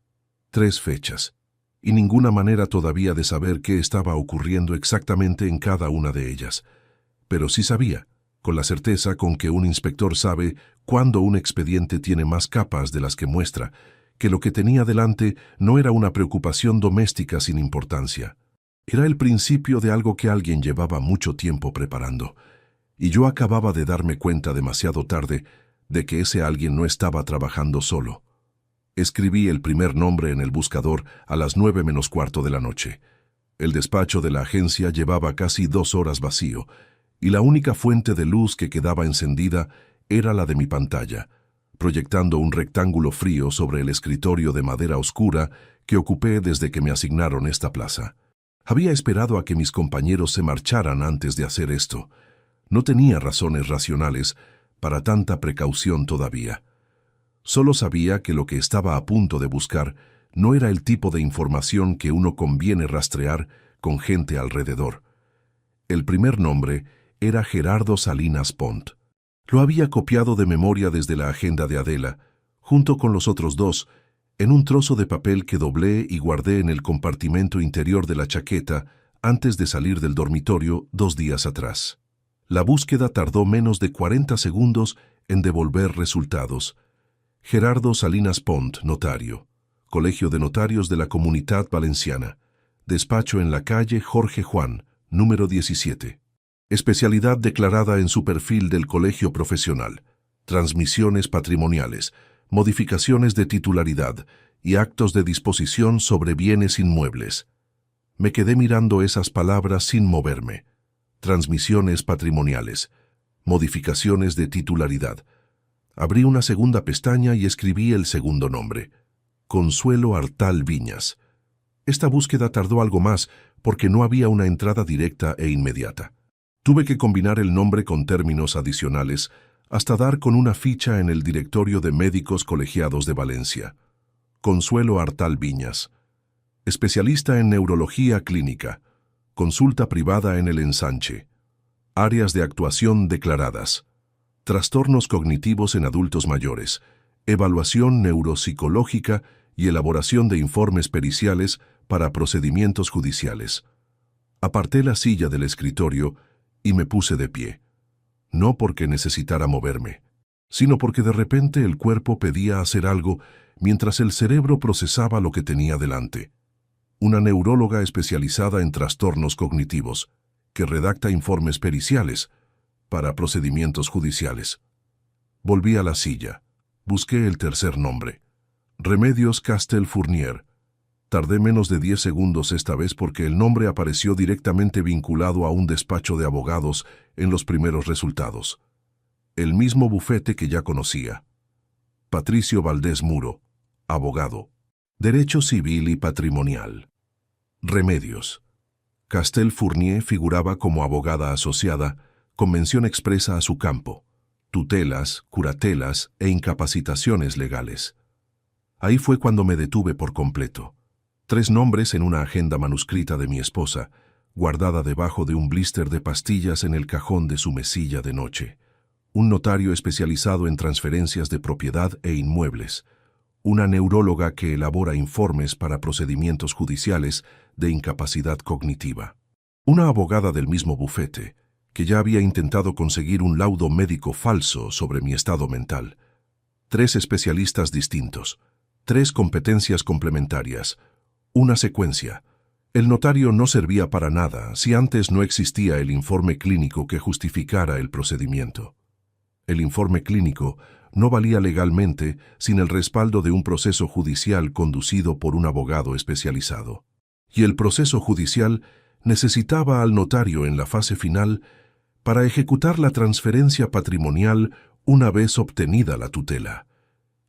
3 fechas, y ninguna manera todavía de saber qué estaba ocurriendo exactamente en cada una de ellas. Pero sí sabía, con la certeza con que un inspector sabe cuándo un expediente tiene más capas de las que muestra, que lo que tenía delante no era una preocupación doméstica sin importancia. Era el principio de algo que alguien llevaba mucho tiempo preparando, y yo acababa de darme cuenta demasiado tarde de que ese alguien no estaba trabajando solo. Escribí el primer nombre en el buscador a las 9:45 de la noche. El despacho de la agencia llevaba casi 2 horas vacío, y la única fuente de luz que quedaba encendida era la de mi pantalla, proyectando un rectángulo frío sobre el escritorio de madera oscura que ocupé desde que me asignaron esta plaza. Había esperado a que mis compañeros se marcharan antes de hacer esto. No tenía razones racionales para tanta precaución todavía. Solo sabía que lo que estaba a punto de buscar no era el tipo de información que uno conviene rastrear con gente alrededor. El primer nombre era Gerardo Salinas Pont. Lo había copiado de memoria desde la agenda de Adela, junto con los otros 2, en un trozo de papel que doblé y guardé en el compartimento interior de la chaqueta antes de salir del dormitorio 2 días atrás. La búsqueda tardó menos de 40 segundos en devolver resultados. Gerardo Salinas Pont, notario. Colegio de Notarios de la Comunitat Valenciana. Despacho en la calle Jorge Juan, número 17. Especialidad declarada en su perfil del colegio profesional. Transmisiones patrimoniales, modificaciones de titularidad y actos de disposición sobre bienes inmuebles. Me quedé mirando esas palabras sin moverme. Transmisiones patrimoniales, modificaciones de titularidad. Abrí una segunda pestaña y escribí el segundo nombre. Consuelo Artal Viñas. Esta búsqueda tardó algo más porque no había una entrada directa e inmediata. Tuve que combinar el nombre con términos adicionales hasta dar con una ficha en el Directorio de Médicos Colegiados de Valencia. Consuelo Artal Viñas. Especialista en neurología clínica. Consulta privada en el Ensanche. Áreas de actuación declaradas. Trastornos cognitivos en adultos mayores, evaluación neuropsicológica y elaboración de informes periciales para procedimientos judiciales. Aparté la silla del escritorio y me puse de pie. no porque necesitara moverme, sino porque de repente el cuerpo pedía hacer algo mientras el cerebro procesaba lo que tenía delante. Una neuróloga especializada en trastornos cognitivos, que redacta informes periciales para procedimientos judiciales. Volví a la silla. Busqué el tercer nombre. Remedios Castel Fournier. Tardé menos de 10 segundos esta vez porque el nombre apareció directamente vinculado a un despacho de abogados en los primeros resultados. El mismo bufete que ya conocía. Patricio Valdés Muro, abogado. Derecho civil y patrimonial. Remedios. Castel Fournier figuraba como abogada asociada, con mención expresa a su campo, tutelas, curatelas e incapacitaciones legales. Ahí fue cuando me detuve por completo. 3 nombres en una agenda manuscrita de mi esposa, guardada debajo de un blister de pastillas en el cajón de su mesilla de noche. Un notario especializado en transferencias de propiedad e inmuebles. Una neuróloga que elabora informes para procedimientos judiciales de incapacidad cognitiva. Una abogada del mismo bufete, que ya había intentado conseguir un laudo médico falso sobre mi estado mental. 3 especialistas distintos. 3 competencias complementarias. Una secuencia. El notario no servía para nada si antes no existía el informe clínico que justificara el procedimiento. El informe clínico no valía legalmente sin el respaldo de un proceso judicial conducido por un abogado especializado. Y el proceso judicial necesitaba al notario en la fase final para ejecutar la transferencia patrimonial una vez obtenida la tutela.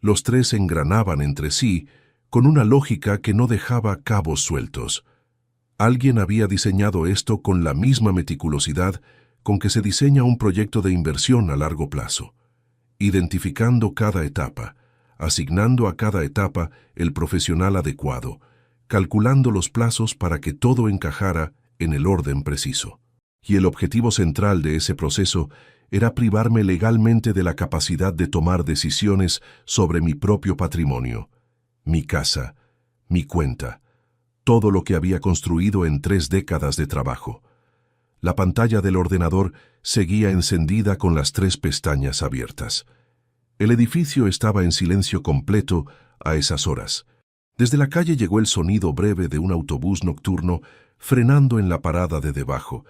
Los 3 engranaban entre sí con una lógica que no dejaba cabos sueltos. Alguien había diseñado esto con la misma meticulosidad con que se diseña un proyecto de inversión a largo plazo, identificando cada etapa, asignando a cada etapa el profesional adecuado, calculando los plazos para que todo encajara en el orden preciso. Y el objetivo central de ese proceso era privarme legalmente de la capacidad de tomar decisiones sobre mi propio patrimonio, mi casa, mi cuenta, todo lo que había construido en 3 décadas de trabajo. La pantalla del ordenador seguía encendida con las 3 pestañas abiertas. El edificio estaba en silencio completo a esas horas. Desde la calle llegó el sonido breve de un autobús nocturno frenando en la parada de debajo,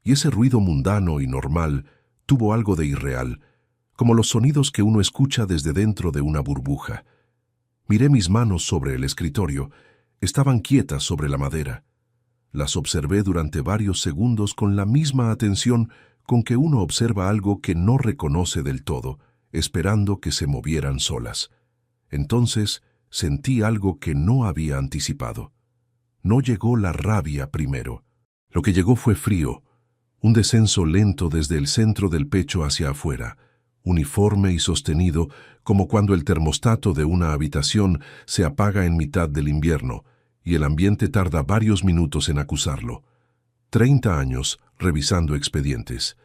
y ese ruido mundano y normal tuvo algo de irreal, como los sonidos que uno escucha desde dentro de una burbuja. Miré mis manos sobre el escritorio. Estaban quietas sobre la madera. Las observé durante varios segundos con la misma atención con que uno observa algo que no reconoce del todo, esperando que se movieran solas. Entonces sentí algo que no había anticipado. No llegó la rabia primero. Lo que llegó fue frío, un descenso lento desde el centro del pecho hacia afuera, uniforme y sostenido, como cuando el termostato de una habitación se apaga en mitad del invierno y el ambiente tarda varios minutos en acusarlo. 30 años revisando expedientes.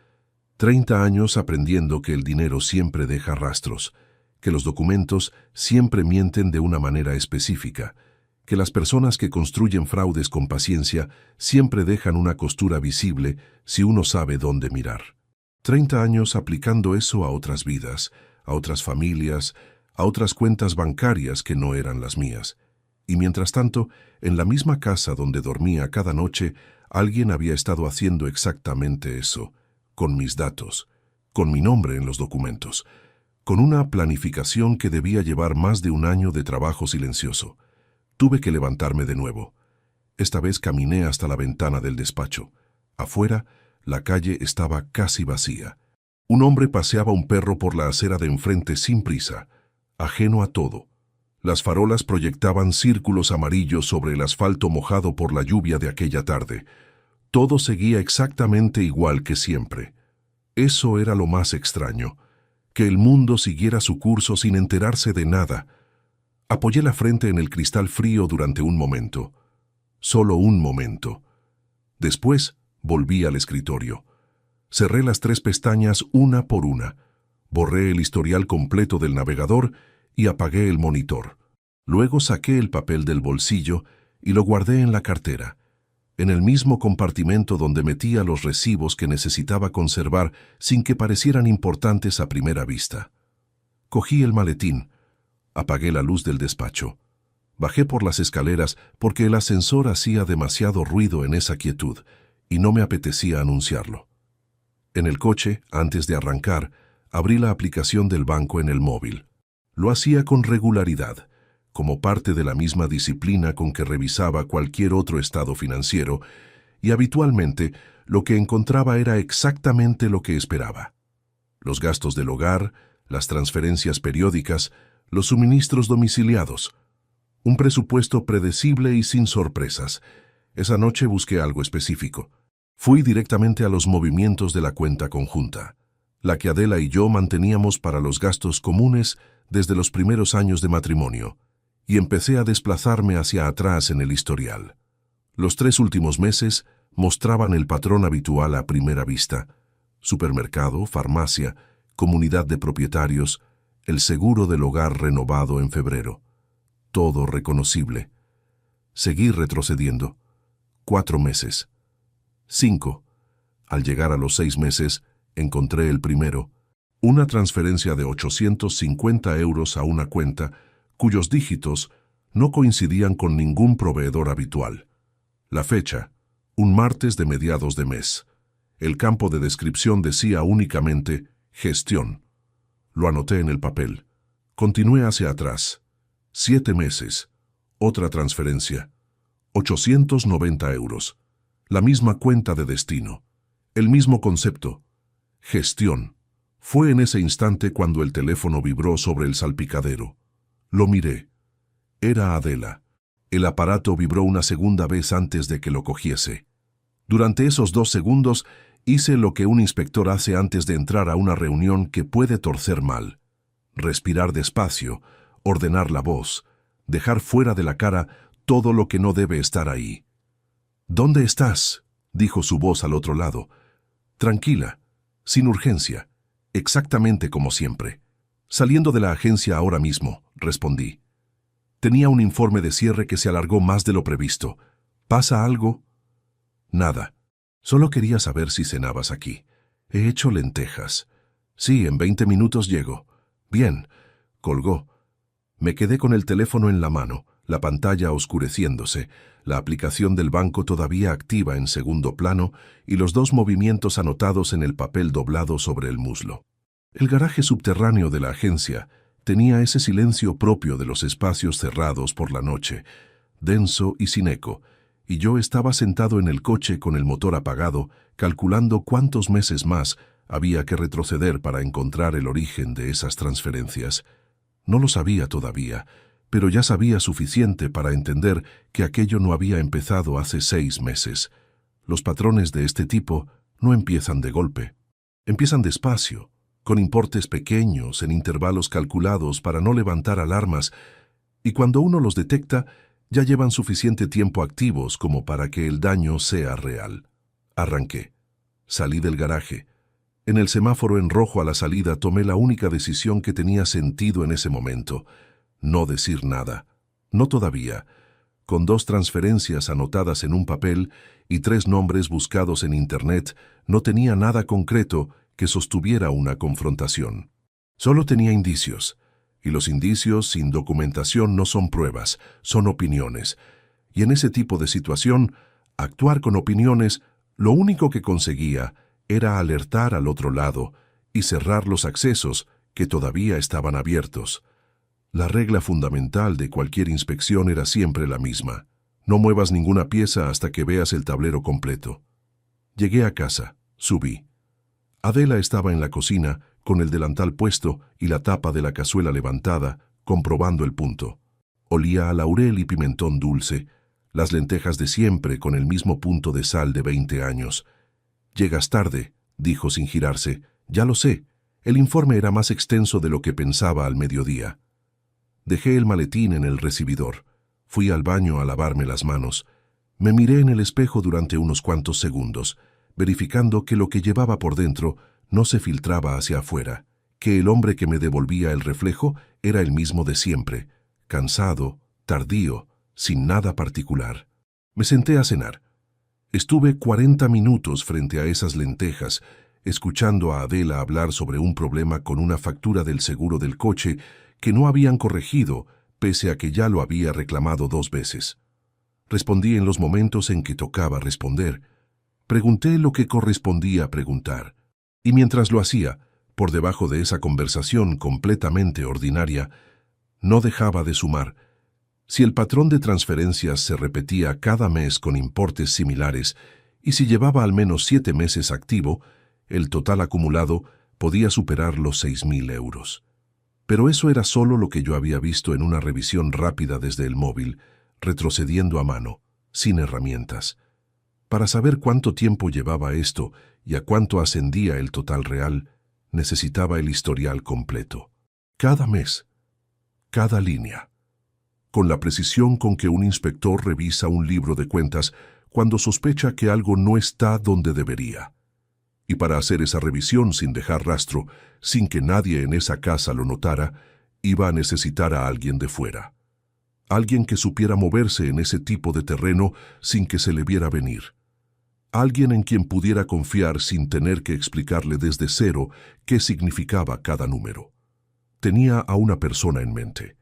30 años aprendiendo que el dinero siempre deja rastros, que los documentos siempre mienten de una manera específica, que las personas que construyen fraudes con paciencia siempre dejan una costura visible si uno sabe dónde mirar. 30 años aplicando eso a otras vidas, a otras familias, a otras cuentas bancarias que no eran las mías. Y mientras tanto, en la misma casa donde dormía cada noche, alguien había estado haciendo exactamente eso, con mis datos, con mi nombre en los documentos, con una planificación que debía llevar más de un año de trabajo silencioso. Tuve que levantarme de nuevo. Esta vez caminé hasta la ventana del despacho. Afuera, la calle estaba casi vacía. Un hombre paseaba un perro por la acera de enfrente sin prisa, ajeno a todo. Las farolas proyectaban círculos amarillos sobre el asfalto mojado por la lluvia de aquella tarde. Todo seguía exactamente igual que siempre. Eso era lo más extraño, que el mundo siguiera su curso sin enterarse de nada. Apoyé la frente en el cristal frío durante un momento. Solo un momento. Después volví al escritorio. Cerré las 3 pestañas una por una. Borré el historial completo del navegador y apagué el monitor. Luego saqué el papel del bolsillo y lo guardé en la cartera. en el mismo compartimento donde metía los recibos que necesitaba conservar sin que parecieran importantes a primera vista. Cogí el maletín, apagué la luz del despacho, bajé por las escaleras porque el ascensor hacía demasiado ruido en esa quietud y no me apetecía anunciarlo. En el coche, antes de arrancar, abrí la aplicación del banco en el móvil. Lo hacía con regularidad, como parte de la misma disciplina con que revisaba cualquier otro estado financiero, y habitualmente lo que encontraba era exactamente lo que esperaba. Los gastos del hogar, las transferencias periódicas, los suministros domiciliados. Un presupuesto predecible y sin sorpresas. Esa noche busqué algo específico. Fui directamente a los movimientos de la cuenta conjunta, la que Adela y yo manteníamos para los gastos comunes desde los primeros años de matrimonio, y empecé a desplazarme hacia atrás en el historial. Los 3 últimos meses mostraban el patrón habitual a primera vista: supermercado, farmacia, comunidad de propietarios, el seguro del hogar renovado en febrero. Todo reconocible. Seguí retrocediendo. 4 meses. 5. Al llegar a los 6 meses, encontré el primero, una transferencia de 850 euros a una cuenta cuyos dígitos no coincidían con ningún proveedor habitual. La fecha, un martes de mediados de mes. El campo de descripción decía únicamente gestión. Lo anoté en el papel. Continué hacia atrás. 7 meses. Otra transferencia. 890 euros. La misma cuenta de destino. El mismo concepto. Gestión. Fue en ese instante cuando el teléfono vibró sobre el salpicadero. Lo miré. Era Adela. El aparato vibró una segunda vez antes de que lo cogiese. Durante esos 2 segundos hice lo que un inspector hace antes de entrar a una reunión que puede torcer mal. Respirar despacio, ordenar la voz, dejar fuera de la cara todo lo que no debe estar ahí. «¿Dónde estás?», dijo su voz al otro lado. «Tranquila, sin urgencia, exactamente como siempre». «Saliendo de la agencia ahora mismo», respondí. Tenía un informe de cierre que se alargó más de lo previsto. «¿Pasa algo?» «Nada. Solo quería saber si cenabas aquí. He hecho lentejas». «Sí, en 20 minutos llego». «Bien». Colgó. Me quedé con el teléfono en la mano, la pantalla oscureciéndose, la aplicación del banco todavía activa en segundo plano y los 2 movimientos anotados en el papel doblado sobre el muslo. El garaje subterráneo de la agencia tenía ese silencio propio de los espacios cerrados por la noche, denso y sin eco, y yo estaba sentado en el coche con el motor apagado, calculando cuántos meses más había que retroceder para encontrar el origen de esas transferencias. No lo sabía todavía, pero ya sabía suficiente para entender que aquello no había empezado hace 6 meses. Los patrones de este tipo no empiezan de golpe. Empiezan despacio, con importes pequeños, en intervalos calculados para no levantar alarmas, y cuando uno los detecta, ya llevan suficiente tiempo activos como para que el daño sea real. Arranqué. Salí del garaje. En el semáforo en rojo a la salida tomé la única decisión que tenía sentido en ese momento: no decir nada. No todavía. Con 2 transferencias anotadas en un papel y 3 nombres buscados en Internet, no tenía nada concreto que sostuviera una confrontación. Solo tenía indicios, y los indicios sin documentación no son pruebas, son opiniones. Y en ese tipo de situación, actuar con opiniones, lo único que conseguía era alertar al otro lado y cerrar los accesos que todavía estaban abiertos. La regla fundamental de cualquier inspección era siempre la misma: no muevas ninguna pieza hasta que veas el tablero completo. Llegué a casa, subí. Adela estaba en la cocina, con el delantal puesto y la tapa de la cazuela levantada, comprobando el punto. Olía a laurel y pimentón dulce, las lentejas de siempre con el mismo punto de sal de 20 años. «Llegas tarde», dijo sin girarse. «Ya lo sé. El informe era más extenso de lo que pensaba al mediodía». Dejé el maletín en el recibidor. Fui al baño a lavarme las manos. Me miré en el espejo durante unos cuantos segundos, verificando que lo que llevaba por dentro no se filtraba hacia afuera, que el hombre que me devolvía el reflejo era el mismo de siempre, cansado, tardío, sin nada particular. Me senté a cenar. Estuve 40 minutos frente a esas lentejas, escuchando a Adela hablar sobre un problema con una factura del seguro del coche que no habían corregido, pese a que ya lo había reclamado 2 veces. Respondí en los momentos en que tocaba responder. Pregunté lo que correspondía preguntar. Y mientras lo hacía, por debajo de esa conversación completamente ordinaria, no dejaba de sumar. Si el patrón de transferencias se repetía cada mes con importes similares y si llevaba al menos 7 meses activo, el total acumulado podía superar los 6.000 euros. Pero eso era solo lo que yo había visto en una revisión rápida desde el móvil, retrocediendo a mano, sin herramientas. Para saber cuánto tiempo llevaba esto y a cuánto ascendía el total real, necesitaba el historial completo. Cada mes, cada línea. Con la precisión con que un inspector revisa un libro de cuentas cuando sospecha que algo no está donde debería. Y para hacer esa revisión sin dejar rastro, sin que nadie en esa casa lo notara, iba a necesitar a alguien de fuera. Alguien que supiera moverse en ese tipo de terreno sin que se le viera venir. Alguien en quien pudiera confiar sin tener que explicarle desde cero qué significaba cada número. Tenía a una persona en mente.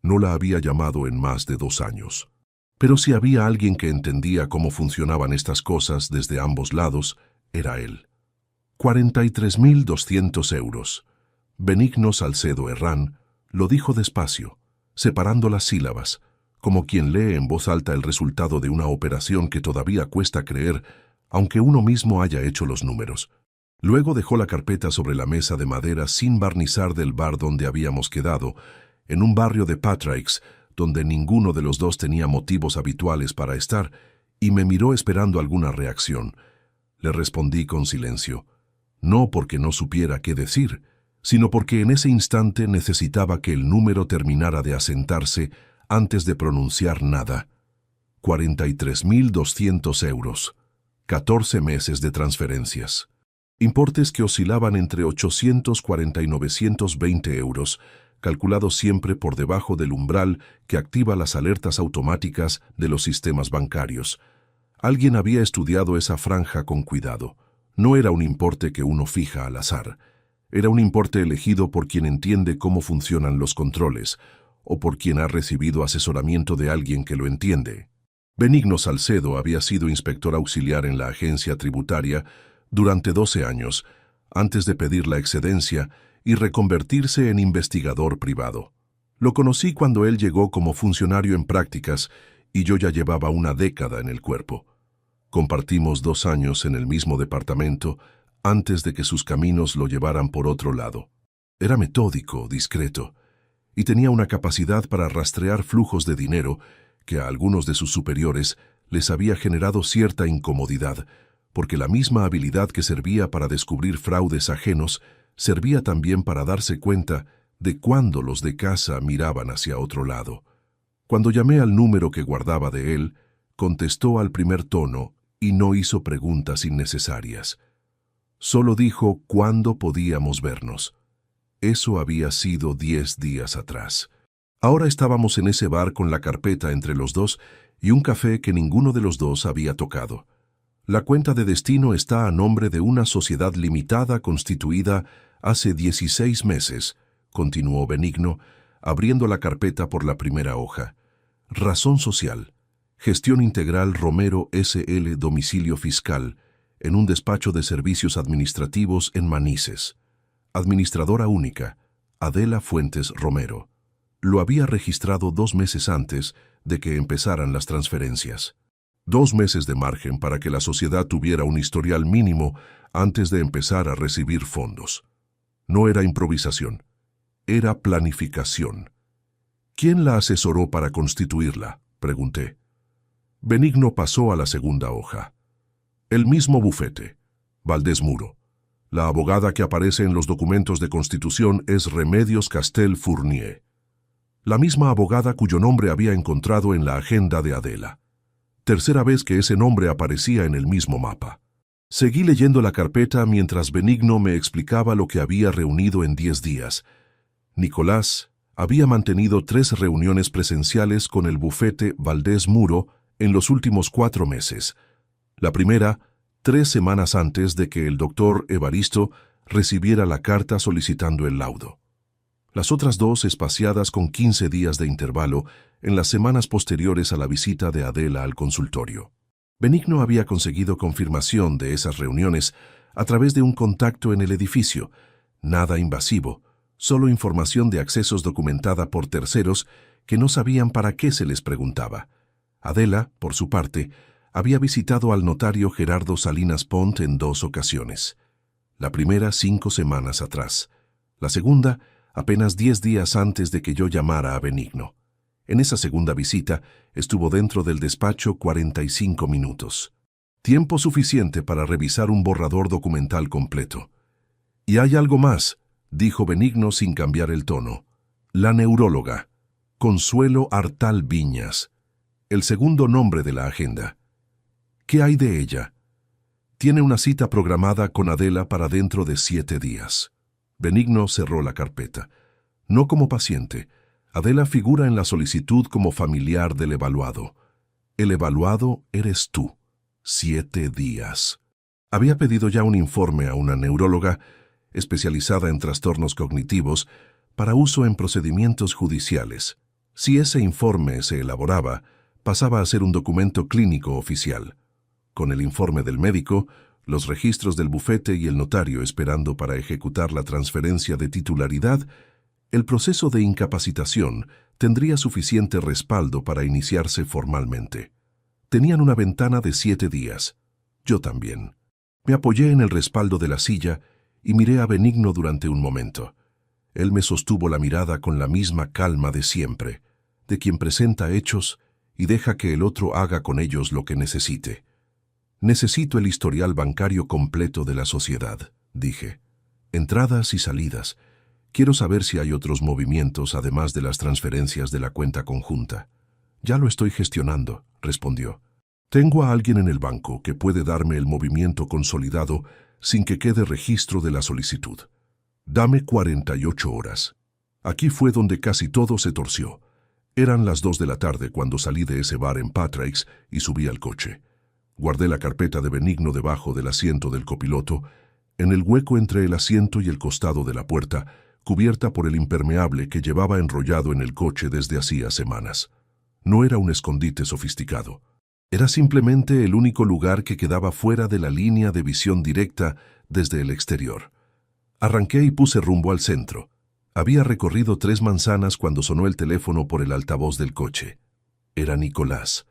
No la había llamado en más de 2 años. Pero si había alguien que entendía cómo funcionaban estas cosas desde ambos lados, era él. 43.200 euros. Benigno Salcedo Herrán lo dijo despacio, separando las sílabas, como quien lee en voz alta el resultado de una operación que todavía cuesta creer, aunque uno mismo haya hecho los números. Luego dejó la carpeta sobre la mesa de madera sin barnizar del bar donde habíamos quedado, en un barrio de Patrick's, donde ninguno de los dos tenía motivos habituales para estar, y me miró esperando alguna reacción. Le respondí con silencio, no porque no supiera qué decir, sino porque en ese instante necesitaba que el número terminara de asentarse antes de pronunciar nada. 43.200 euros. 14 meses de transferencias. Importes que oscilaban entre 840 y 920 euros, calculados siempre por debajo del umbral que activa las alertas automáticas de los sistemas bancarios. Alguien había estudiado esa franja con cuidado. No era un importe que uno fija al azar. Era un importe elegido por quien entiende cómo funcionan los controles, o por quien ha recibido asesoramiento de alguien que lo entiende. Benigno Salcedo había sido inspector auxiliar en la agencia tributaria durante 12 años, antes de pedir la excedencia y reconvertirse en investigador privado. Lo conocí cuando él llegó como funcionario en prácticas y yo ya llevaba una década en el cuerpo. Compartimos 2 años en el mismo departamento antes de que sus caminos lo llevaran por otro lado. Era metódico, discreto, y tenía una capacidad para rastrear flujos de dinero que a algunos de sus superiores les había generado cierta incomodidad, porque la misma habilidad que servía para descubrir fraudes ajenos servía también para darse cuenta de cuándo los de casa miraban hacia otro lado. Cuando llamé al número que guardaba de él, contestó al primer tono y no hizo preguntas innecesarias. Solo dijo cuándo podíamos vernos. Eso había sido 10 días atrás. Ahora estábamos en ese bar con la carpeta entre los dos y un café que ninguno de los dos había tocado. La cuenta de destino está a nombre de una sociedad limitada constituida hace 16 meses, continuó Benigno, abriendo la carpeta por la primera hoja. Razón social. Gestión Integral Romero S.L. Domicilio Fiscal, en un despacho de servicios administrativos en Manises. Administradora única, Adela Fuentes Romero. Lo había registrado 2 meses antes de que empezaran las transferencias. 2 meses de margen para que la sociedad tuviera un historial mínimo antes de empezar a recibir fondos. No era improvisación, era planificación. ¿Quién la asesoró para constituirla?, pregunté. Benigno pasó a la segunda hoja. El mismo bufete, Valdés Muro. La abogada que aparece en los documentos de constitución es Remedios Castel Fournier. La misma abogada cuyo nombre había encontrado en la agenda de Adela. Tercera vez que ese nombre aparecía en el mismo mapa. Seguí leyendo la carpeta mientras Benigno me explicaba lo que había reunido en 10 días. Nicolás había mantenido 3 reuniones presenciales con el bufete Valdés Muro en los últimos 4 meses. La primera, 3 semanas antes de que el doctor Evaristo recibiera la carta solicitando el laudo. Las otras 2 espaciadas con 15 días de intervalo en las semanas posteriores a la visita de Adela al consultorio. Benigno había conseguido confirmación de esas reuniones a través de un contacto en el edificio, nada invasivo, solo información de accesos documentada por terceros que no sabían para qué se les preguntaba. Adela, por su parte, había visitado al notario Gerardo Salinas Pont en 2 ocasiones. La primera 5 semanas atrás. La segunda, apenas 10 días antes de que yo llamara a Benigno. En esa segunda visita, estuvo dentro del despacho 45 minutos. Tiempo suficiente para revisar un borrador documental completo. «Y hay algo más», dijo Benigno sin cambiar el tono. «La neuróloga, Consuelo Artal Viñas, el segundo nombre de la agenda. ¿Qué hay de ella?» «Tiene una cita programada con Adela para dentro de 7 días». Benigno cerró la carpeta. «No como paciente. Adela figura en la solicitud como familiar del evaluado. El evaluado eres tú. 7 días». Había pedido ya un informe a una neuróloga especializada en trastornos cognitivos para uso en procedimientos judiciales. Si ese informe se elaboraba, pasaba a ser un documento clínico oficial. Con el informe del médico, los registros del bufete y el notario esperando para ejecutar la transferencia de titularidad, el proceso de incapacitación tendría suficiente respaldo para iniciarse formalmente. Tenían una ventana de 7 días. Yo también. Me apoyé en el respaldo de la silla y miré a Benigno durante un momento. Él me sostuvo la mirada con la misma calma de siempre, de quien presenta hechos y deja que el otro haga con ellos lo que necesite. «Necesito el historial bancario completo de la sociedad», dije. «Entradas y salidas. Quiero saber si hay otros movimientos además de las transferencias de la cuenta conjunta». «Ya lo estoy gestionando», respondió. «Tengo a alguien en el banco que puede darme el movimiento consolidado sin que quede registro de la solicitud. Dame 48 horas». Aquí fue donde casi todo se torció. Eran las 2 de la tarde cuando salí de ese bar en Patrick's y subí al coche. Guardé la carpeta de Benigno debajo del asiento del copiloto, en el hueco entre el asiento y el costado de la puerta, cubierta por el impermeable que llevaba enrollado en el coche desde hacía semanas. No era un escondite sofisticado. Era simplemente el único lugar que quedaba fuera de la línea de visión directa desde el exterior. Arranqué y puse rumbo al centro. Había recorrido 3 manzanas cuando sonó el teléfono por el altavoz del coche. Era Nicolás.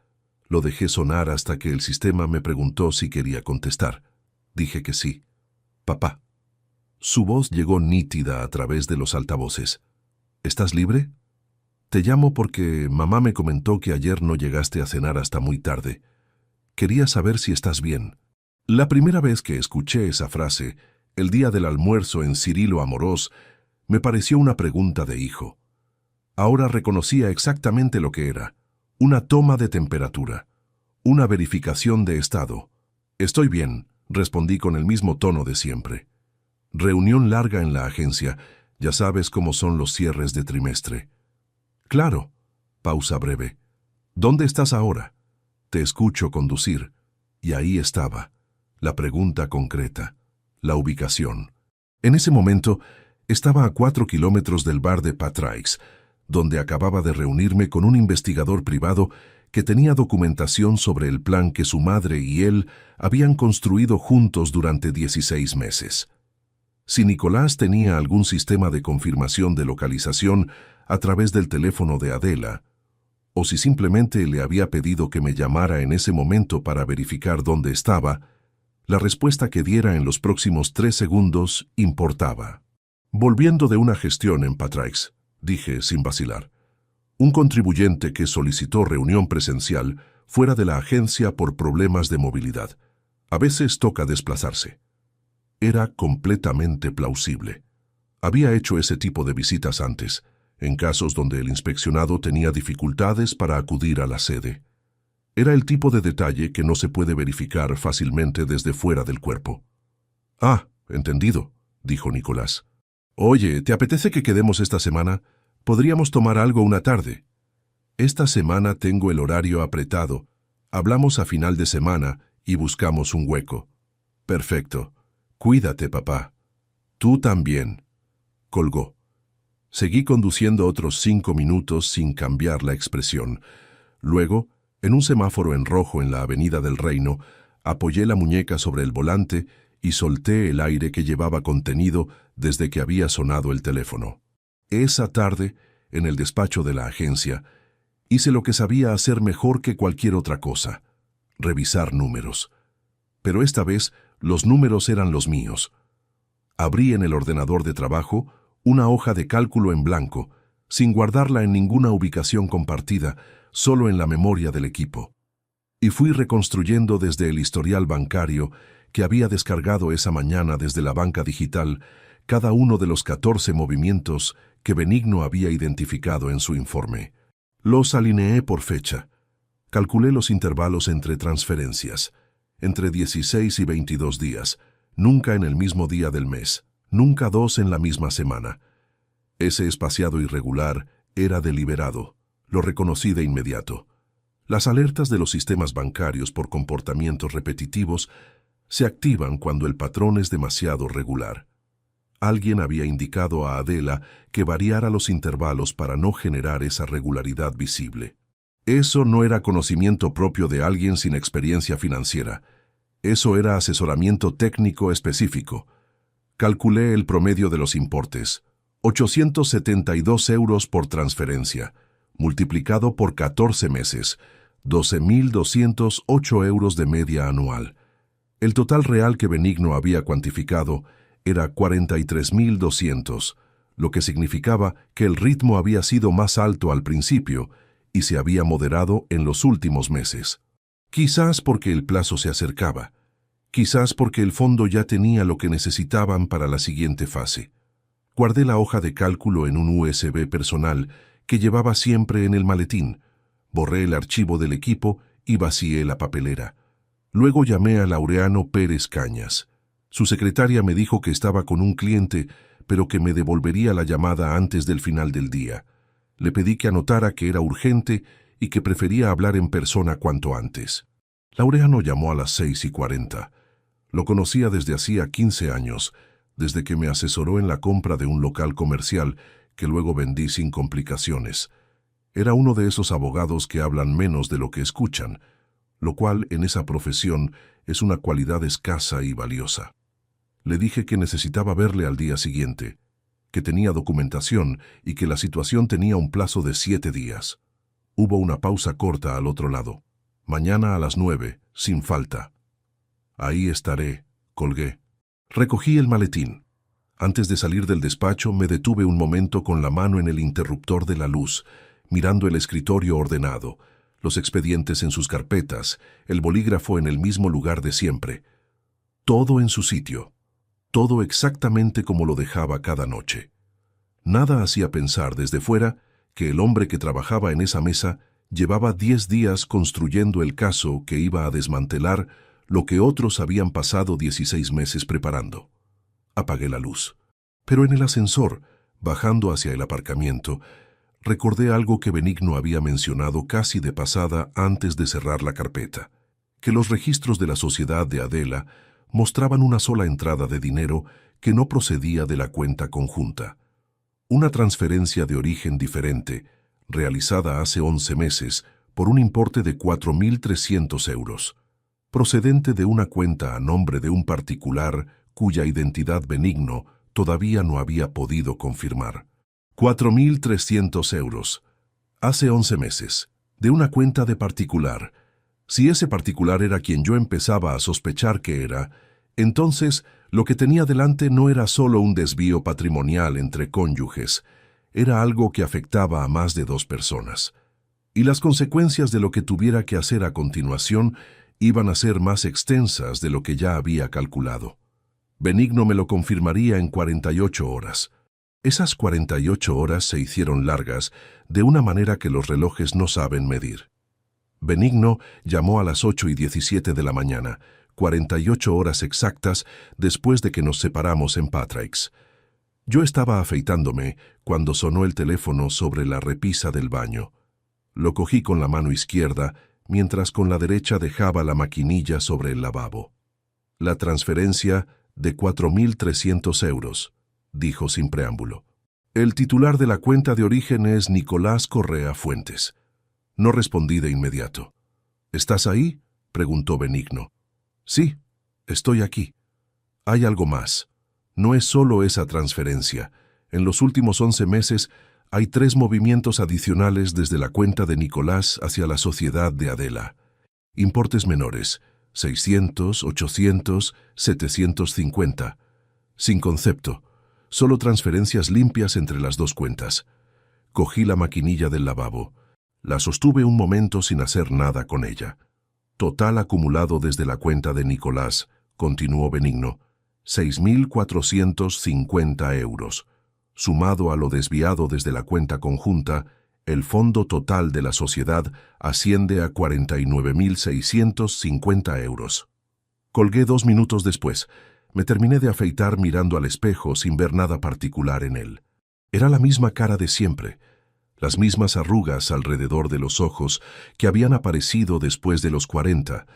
Lo dejé sonar hasta que el sistema me preguntó si quería contestar. Dije que sí. «Papá». Su voz llegó nítida a través de los altavoces. «¿Estás libre? Te llamo porque mamá me comentó que ayer no llegaste a cenar hasta muy tarde. Quería saber si estás bien». La primera vez que escuché esa frase, el día del almuerzo en Cirilo Amorós, me pareció una pregunta de hijo. Ahora reconocía exactamente lo que era. Una toma de temperatura. Una verificación de estado. «Estoy bien», respondí con el mismo tono de siempre. «Reunión larga en la agencia. Ya sabes cómo son los cierres de trimestre». «Claro». Pausa breve. «¿Dónde estás ahora?» «Te escucho conducir». Y ahí estaba. La pregunta concreta. La ubicación. En ese momento, estaba a 4 kilómetros del bar de Patrick's, donde acababa de reunirme con un investigador privado que tenía documentación sobre el plan que su madre y él habían construido juntos durante 16 meses. Si Nicolás tenía algún sistema de confirmación de localización a través del teléfono de Adela, o si simplemente le había pedido que me llamara en ese momento para verificar dónde estaba, la respuesta que diera en los próximos 3 segundos importaba. «Volviendo de una gestión en Patrick's», dije sin vacilar. «Un contribuyente que solicitó reunión presencial fuera de la agencia por problemas de movilidad. A veces toca desplazarse». Era completamente plausible. Había hecho ese tipo de visitas antes, en casos donde el inspeccionado tenía dificultades para acudir a la sede. Era el tipo de detalle que no se puede verificar fácilmente desde fuera del cuerpo. «Ah, entendido», dijo Nicolás. «Oye, ¿te apetece que quedemos esta semana? Podríamos tomar algo una tarde». «Esta semana tengo el horario apretado. Hablamos a final de semana y buscamos un hueco. Perfecto. Cuídate, papá. Tú también. Colgó. Seguí conduciendo otros 5 minutos sin cambiar la expresión. Luego, en un semáforo en rojo en la Avenida del Reino, apoyé la muñeca sobre el volante y solté el aire que llevaba contenido desde que había sonado el teléfono. Esa tarde, en el despacho de la agencia, hice lo que sabía hacer mejor que cualquier otra cosa: revisar números. Pero esta vez, los números eran los míos. Abrí en el ordenador de trabajo una hoja de cálculo en blanco, sin guardarla en ninguna ubicación compartida, solo en la memoria del equipo. Y fui reconstruyendo desde el historial bancario que había descargado esa mañana desde la banca digital cada uno de los 14 movimientos que Benigno había identificado en su informe. Los alineé por fecha. Calculé los intervalos entre transferencias, entre 16 y 22 días, nunca en el mismo día del mes, nunca 2 en la misma semana. Ese espaciado irregular era deliberado, lo reconocí de inmediato. Las alertas de los sistemas bancarios por comportamientos repetitivos se activan cuando el patrón es demasiado regular. Alguien había indicado a Adela que variara los intervalos para no generar esa regularidad visible. Eso no era conocimiento propio de alguien sin experiencia financiera. Eso era asesoramiento técnico específico. Calculé el promedio de los importes: 872 euros por transferencia, multiplicado por 14 meses, 12.208 euros de media anual. El total real que Benigno había cuantificado era 43.200, lo que significaba que el ritmo había sido más alto al principio y se había moderado en los últimos meses. Quizás porque el plazo se acercaba, quizás porque el fondo ya tenía lo que necesitaban para la siguiente fase. Guardé la hoja de cálculo en un USB personal que llevaba siempre en el maletín, borré el archivo del equipo y vacié la papelera. Luego llamé a Laureano Pérez Cañas. Su secretaria me dijo que estaba con un cliente, pero que me devolvería la llamada antes del final del día. Le pedí que anotara que era urgente y que prefería hablar en persona cuanto antes. Laureano llamó a las 6:40. Lo conocía desde hacía 15 años, desde que me asesoró en la compra de un local comercial que luego vendí sin complicaciones. Era uno de esos abogados que hablan menos de lo que escuchan, lo cual en esa profesión es una cualidad escasa y valiosa. Le dije que necesitaba verle al día siguiente, que tenía documentación y que la situación tenía un plazo de 7 días. Hubo una pausa corta al otro lado. Mañana a las 9, sin falta. Ahí estaré, colgué. Recogí el maletín. Antes de salir del despacho me detuve un momento con la mano en el interruptor de la luz, mirando el escritorio ordenado, los expedientes en sus carpetas, el bolígrafo en el mismo lugar de siempre. Todo en su sitio. Todo exactamente como lo dejaba cada noche. Nada hacía pensar desde fuera que el hombre que trabajaba en esa mesa llevaba 10 días construyendo el caso que iba a desmantelar lo que otros habían pasado 16 meses preparando. Apagué la luz. Pero en el ascensor, bajando hacia el aparcamiento, recordé algo que Benigno había mencionado casi de pasada antes de cerrar la carpeta, que los registros de la sociedad de Adela mostraban una sola entrada de dinero que no procedía de la cuenta conjunta. Una transferencia de origen diferente, realizada hace 11 meses, por un importe de 4.300 euros, procedente de una cuenta a nombre de un particular cuya identidad Benigno todavía no había podido confirmar. 4.300 euros. Hace 11 meses, de una cuenta de particular. Si ese particular era quien yo empezaba a sospechar que era, entonces lo que tenía delante no era solo un desvío patrimonial entre cónyuges, era algo que afectaba a más de 2 personas. Y las consecuencias de lo que tuviera que hacer a continuación iban a ser más extensas de lo que ya había calculado. Benigno me lo confirmaría en 48 horas. Esas 48 horas se hicieron largas, de una manera que los relojes no saben medir. Benigno llamó a las 8:17 de la mañana, 48 horas exactas después de que nos separamos en Patrick's. Yo estaba afeitándome cuando sonó el teléfono sobre la repisa del baño. Lo cogí con la mano izquierda mientras con la derecha dejaba la maquinilla sobre el lavabo. «La transferencia de 4.300 euros», dijo sin preámbulo. «El titular de la cuenta de origen es Nicolás Correa Fuentes». No respondí de inmediato. «¿Estás ahí?», preguntó Benigno. «Sí, estoy aquí». «Hay algo más. No es solo esa transferencia. En los últimos 11 meses hay 3 movimientos adicionales desde la cuenta de Nicolás hacia la sociedad de Adela. Importes menores, 600, 800, 750. Sin concepto, solo transferencias limpias entre las 2 cuentas». Cogí la maquinilla del lavabo. La sostuve un momento sin hacer nada con ella. «Total acumulado desde la cuenta de Nicolás», continuó Benigno, 6.450 euros. Sumado a lo desviado desde la cuenta conjunta, el fondo total de la sociedad asciende a 49.650 euros. Colgué 2 minutos después. Me terminé de afeitar mirando al espejo sin ver nada particular en él. Era la misma cara de siempre, las mismas arrugas alrededor de los ojos que habían aparecido después de los 40,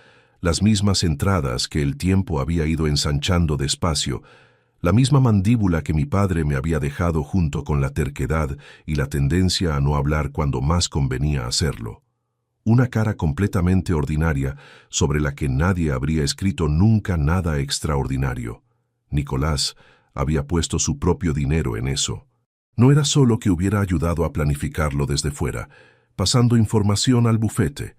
las mismas entradas que el tiempo había ido ensanchando despacio, la misma mandíbula que mi padre me había dejado junto con la terquedad y la tendencia a no hablar cuando más convenía hacerlo. Una cara completamente ordinaria sobre la que nadie habría escrito nunca nada extraordinario. Nicolás había puesto su propio dinero en eso. No era solo que hubiera ayudado a planificarlo desde fuera, pasando información al bufete,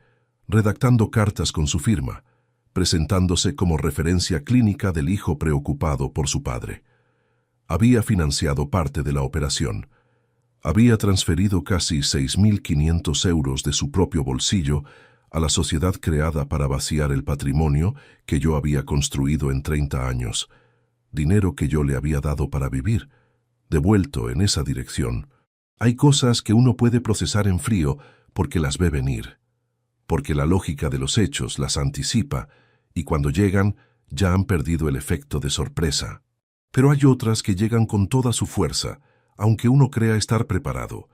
redactando cartas con su firma, presentándose como referencia clínica del hijo preocupado por su padre. Había financiado parte de la operación. Había transferido casi 6.500 euros de su propio bolsillo a la sociedad creada para vaciar el patrimonio que yo había construido en 30 años, dinero que yo le había dado para vivir, devuelto en esa dirección. Hay cosas que uno puede procesar en frío porque las ve venir, porque la lógica de los hechos las anticipa y cuando llegan ya han perdido el efecto de sorpresa. Pero hay otras que llegan con toda su fuerza, aunque uno crea estar preparado,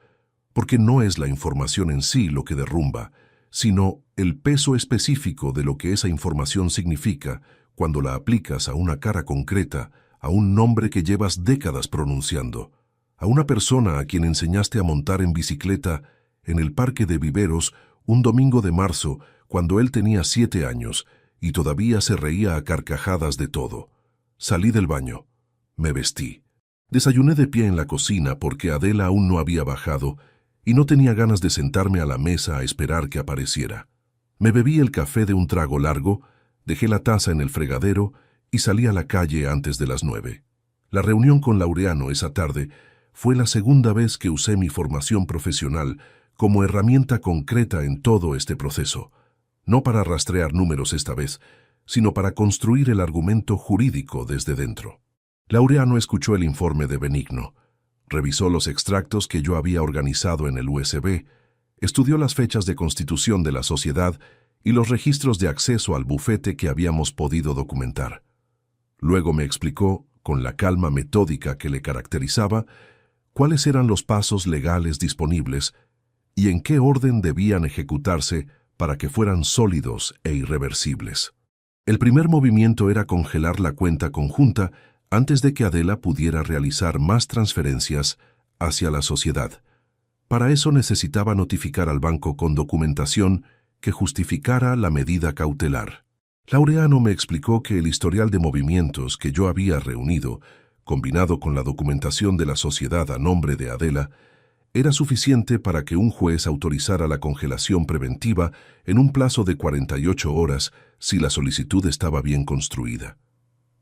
porque no es la información en sí lo que derrumba, sino el peso específico de lo que esa información significa cuando la aplicas a una cara concreta, a un nombre que llevas décadas pronunciando, a una persona a quien enseñaste a montar en bicicleta en el parque de Viveros un domingo de marzo cuando él tenía 7 años y todavía se reía a carcajadas de todo. Salí del baño. Me vestí. Desayuné de pie en la cocina porque Adela aún no había bajado y no tenía ganas de sentarme a la mesa a esperar que apareciera. Me bebí el café de un trago largo, dejé la taza en el fregadero y salí a la calle antes de las 9. La reunión con Laureano esa tarde fue la segunda vez que usé mi formación profesional como herramienta concreta en todo este proceso, no para rastrear números esta vez, sino para construir el argumento jurídico desde dentro. Laureano escuchó el informe de Benigno, revisó los extractos que yo había organizado en el USB, estudió las fechas de constitución de la sociedad y los registros de acceso al bufete que habíamos podido documentar. Luego me explicó, con la calma metódica que le caracterizaba, cuáles eran los pasos legales disponibles y en qué orden debían ejecutarse para que fueran sólidos e irreversibles. El primer movimiento era congelar la cuenta conjunta antes de que Adela pudiera realizar más transferencias hacia la sociedad. Para eso necesitaba notificar al banco con documentación que justificara la medida cautelar. Laureano me explicó que el historial de movimientos que yo había reunido, combinado con la documentación de la sociedad a nombre de Adela, era suficiente para que un juez autorizara la congelación preventiva en un plazo de 48 horas si la solicitud estaba bien construida.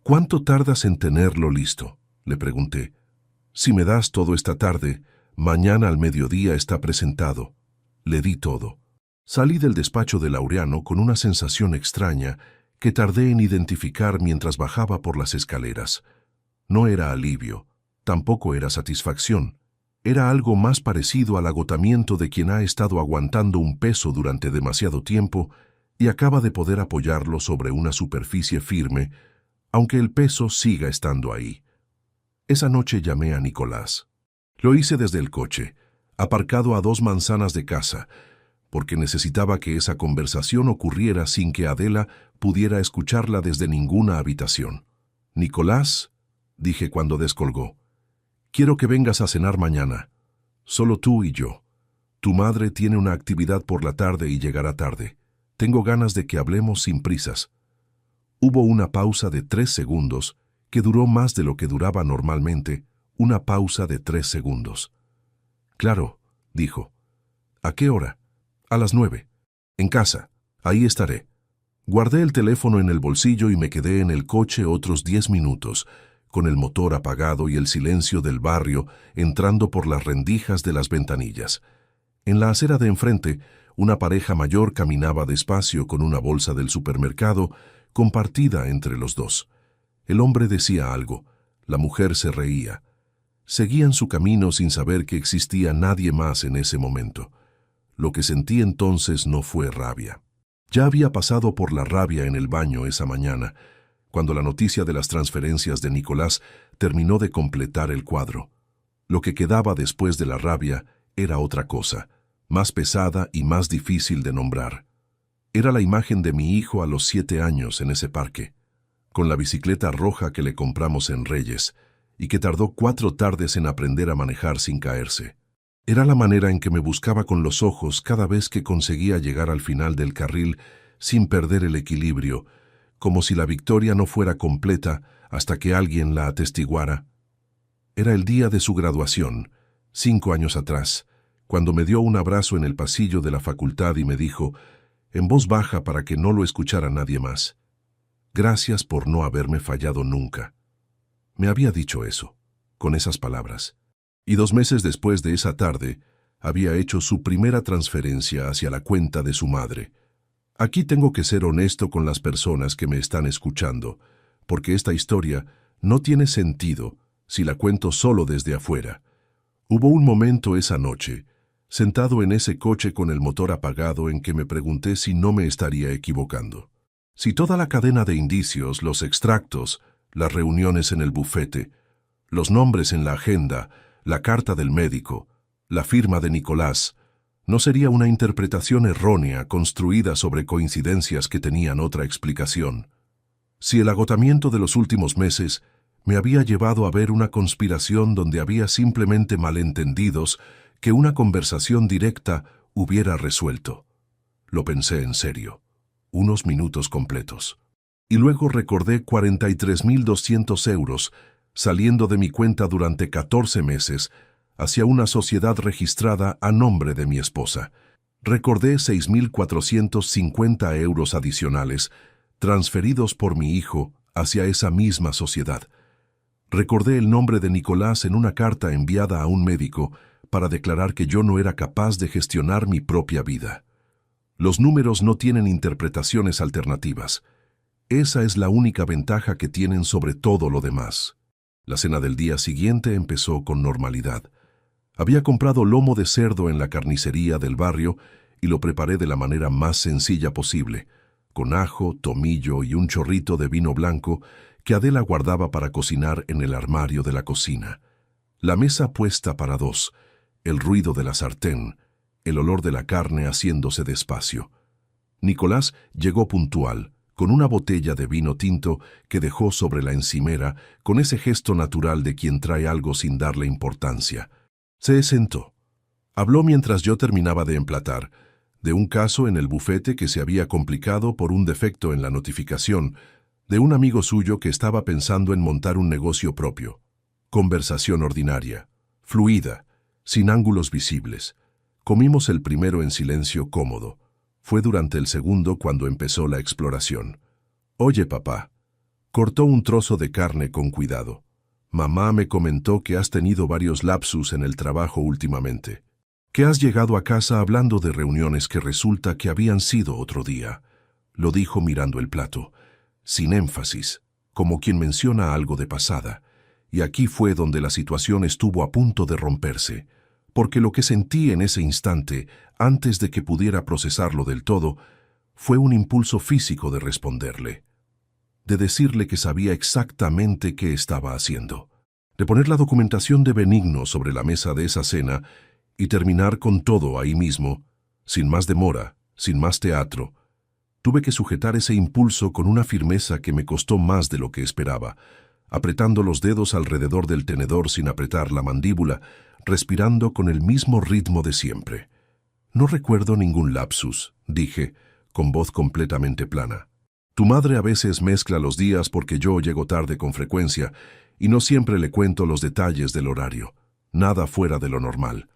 «¿Cuánto tardas en tenerlo listo?», le pregunté. «Si me das todo esta tarde, mañana al mediodía está presentado». Le di todo. Salí del despacho de Laureano con una sensación extraña que tardé en identificar mientras bajaba por las escaleras. No era alivio, tampoco era satisfacción. Era algo más parecido al agotamiento de quien ha estado aguantando un peso durante demasiado tiempo y acaba de poder apoyarlo sobre una superficie firme, aunque el peso siga estando ahí. Esa noche llamé a Nicolás. Lo hice desde el coche, aparcado a 2 manzanas de casa, porque necesitaba que esa conversación ocurriera sin que Adela pudiera escucharla desde ninguna habitación. «Nicolás», dije cuando descolgó, «quiero que vengas a cenar mañana. Solo tú y yo. Tu madre tiene una actividad por la tarde y llegará tarde. Tengo ganas de que hablemos sin prisas». Hubo una pausa de 3 segundos, que duró más de lo que duraba normalmente, una pausa de 3 segundos. «Claro», dijo. «¿A qué hora?» «A las 9. En casa. Ahí estaré». Guardé el teléfono en el bolsillo y me quedé en el coche otros 10 minutos, con el motor apagado y el silencio del barrio entrando por las rendijas de las ventanillas. En la acera de enfrente, una pareja mayor caminaba despacio con una bolsa del supermercado compartida entre los dos. El hombre decía algo, la mujer se reía. Seguían su camino sin saber que existía nadie más en ese momento. Lo que sentí entonces no fue rabia. Ya había pasado por la rabia en el baño esa mañana, cuando la noticia de las transferencias de Nicolás terminó de completar el cuadro. Lo que quedaba después de la rabia era otra cosa, más pesada y más difícil de nombrar. Era la imagen de mi hijo a los 7 años en ese parque, con la bicicleta roja que le compramos en Reyes y que tardó 4 tardes en aprender a manejar sin caerse. Era la manera en que me buscaba con los ojos cada vez que conseguía llegar al final del carril sin perder el equilibrio, como si la victoria no fuera completa hasta que alguien la atestiguara. Era el día de su graduación, 5 años atrás, cuando me dio un abrazo en el pasillo de la facultad y me dijo, en voz baja para que no lo escuchara nadie más, «Gracias por no haberme fallado nunca». Me había dicho eso, con esas palabras. Y 2 meses después de esa tarde, había hecho su primera transferencia hacia la cuenta de su madre. Aquí tengo que ser honesto con las personas que me están escuchando, porque esta historia no tiene sentido si la cuento solo desde afuera. Hubo un momento esa noche, sentado en ese coche con el motor apagado, en que me pregunté si no me estaría equivocando. Si toda la cadena de indicios, los extractos, las reuniones en el bufete, los nombres en la agenda, la carta del médico, la firma de Nicolás, no sería una interpretación errónea construida sobre coincidencias que tenían otra explicación. Si el agotamiento de los últimos meses me había llevado a ver una conspiración donde había simplemente malentendidos que una conversación directa hubiera resuelto. Lo pensé en serio, unos minutos completos. Y luego recordé 43.200 euros saliendo de mi cuenta durante 14 meses hacia una sociedad registrada a nombre de mi esposa. Recordé 6.450 euros adicionales transferidos por mi hijo hacia esa misma sociedad. Recordé el nombre de Nicolás en una carta enviada a un médico para declarar que yo no era capaz de gestionar mi propia vida. Los números no tienen interpretaciones alternativas. Esa es la única ventaja que tienen sobre todo lo demás. La cena del día siguiente empezó con normalidad. Había comprado lomo de cerdo en la carnicería del barrio y lo preparé de la manera más sencilla posible, con ajo, tomillo y un chorrito de vino blanco que Adela guardaba para cocinar en el armario de la cocina. La mesa puesta para 2, el ruido de la sartén, el olor de la carne haciéndose despacio. Nicolás llegó puntual, con una botella de vino tinto que dejó sobre la encimera con ese gesto natural de quien trae algo sin darle importancia. Se sentó. Habló mientras yo terminaba de emplatar, de un caso en el bufete que se había complicado por un defecto en la notificación, de un amigo suyo que estaba pensando en montar un negocio propio. Conversación ordinaria, fluida, sin ángulos visibles. Comimos el primero en silencio cómodo. Fue durante el segundo cuando empezó la exploración. «Oye, papá», cortó un trozo de carne con cuidado. «Mamá me comentó que has tenido varios lapsus en el trabajo últimamente. Que has llegado a casa hablando de reuniones que resulta que habían sido otro día». Lo dijo mirando el plato, sin énfasis, como quien menciona algo de pasada. Y aquí fue donde la situación estuvo a punto de romperse, porque lo que sentí en ese instante, antes de que pudiera procesarlo del todo, fue un impulso físico de responderle, de decirle que sabía exactamente qué estaba haciendo, de poner la documentación de Benigno sobre la mesa de esa cena y terminar con todo ahí mismo, Sin más demora, sin más teatro, tuve que sujetar ese impulso con una firmeza que me costó más de lo que esperaba, apretando los dedos alrededor del tenedor sin apretar la mandíbula, respirando con el mismo ritmo de siempre. No recuerdo ningún lapsus, dije, con voz completamente plana. Tu madre a veces mezcla los días porque yo llego tarde con frecuencia y no siempre le cuento los detalles del horario. Nada fuera de lo normal.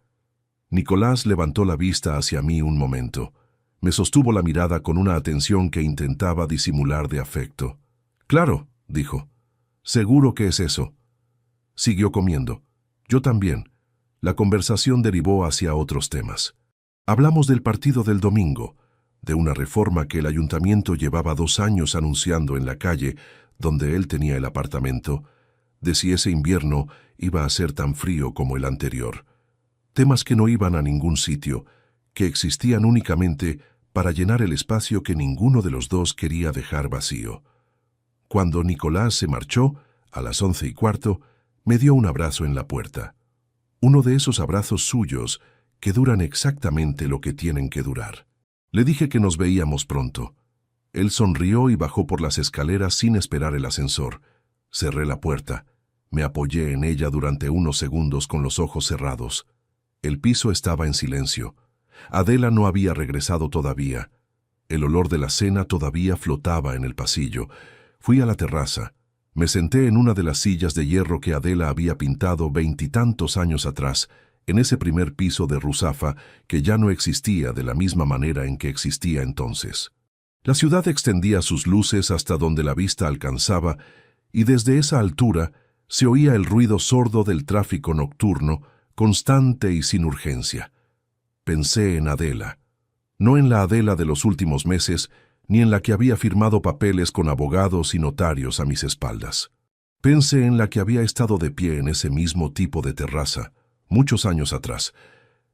Nicolás levantó la vista hacia mí un momento. Me sostuvo la mirada con una atención que intentaba disimular de afecto. Claro, dijo. Seguro que es eso. Siguió comiendo. Yo también. La conversación derivó hacia otros temas. Hablamos del partido del domingo, de una reforma que el ayuntamiento llevaba 2 años anunciando en la calle donde él tenía el apartamento, de si ese invierno iba a ser tan frío como el anterior. Temas que no iban a ningún sitio, que existían únicamente para llenar el espacio que ninguno de los dos quería dejar vacío. Cuando Nicolás se marchó, a las 11:15, me dio un abrazo en la puerta. Uno de esos abrazos suyos que duran exactamente lo que tienen que durar. Le dije que nos veíamos pronto. Él sonrió y bajó por las escaleras sin esperar el ascensor. Cerré la puerta. Me apoyé en ella durante unos segundos con los ojos cerrados. El piso estaba en silencio. Adela no había regresado todavía. El olor de la cena todavía flotaba en el pasillo. Fui a la terraza. Me senté en una de las sillas de hierro que Adela había pintado 20 y tantos años atrás, en ese primer piso de Ruzafa que ya no existía de la misma manera en que existía entonces. La ciudad extendía sus luces hasta donde la vista alcanzaba, y desde esa altura se oía el ruido sordo del tráfico nocturno, constante y sin urgencia. Pensé en Adela, no en la Adela de los últimos meses, ni en la que había firmado papeles con abogados y notarios a mis espaldas. Pensé en la que había estado de pie en ese mismo tipo de terraza, muchos años atrás,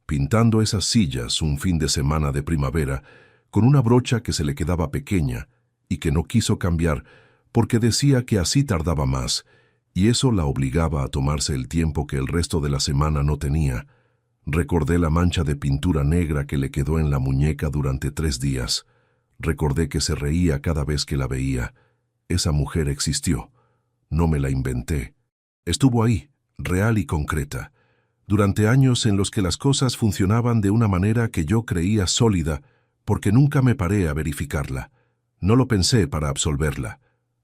pintando esas sillas un fin de semana de primavera, con una brocha que se le quedaba pequeña y que no quiso cambiar porque decía que así tardaba más, y eso la obligaba a tomarse el tiempo que el resto de la semana no tenía. Recordé la mancha de pintura negra que le quedó en la muñeca durante 3 días. Recordé que se reía cada vez que la veía. Esa mujer existió. No me la inventé. Estuvo ahí, real y concreta, durante años en los que las cosas funcionaban de una manera que yo creía sólida, porque nunca me paré a verificarla. No lo pensé para absolverla.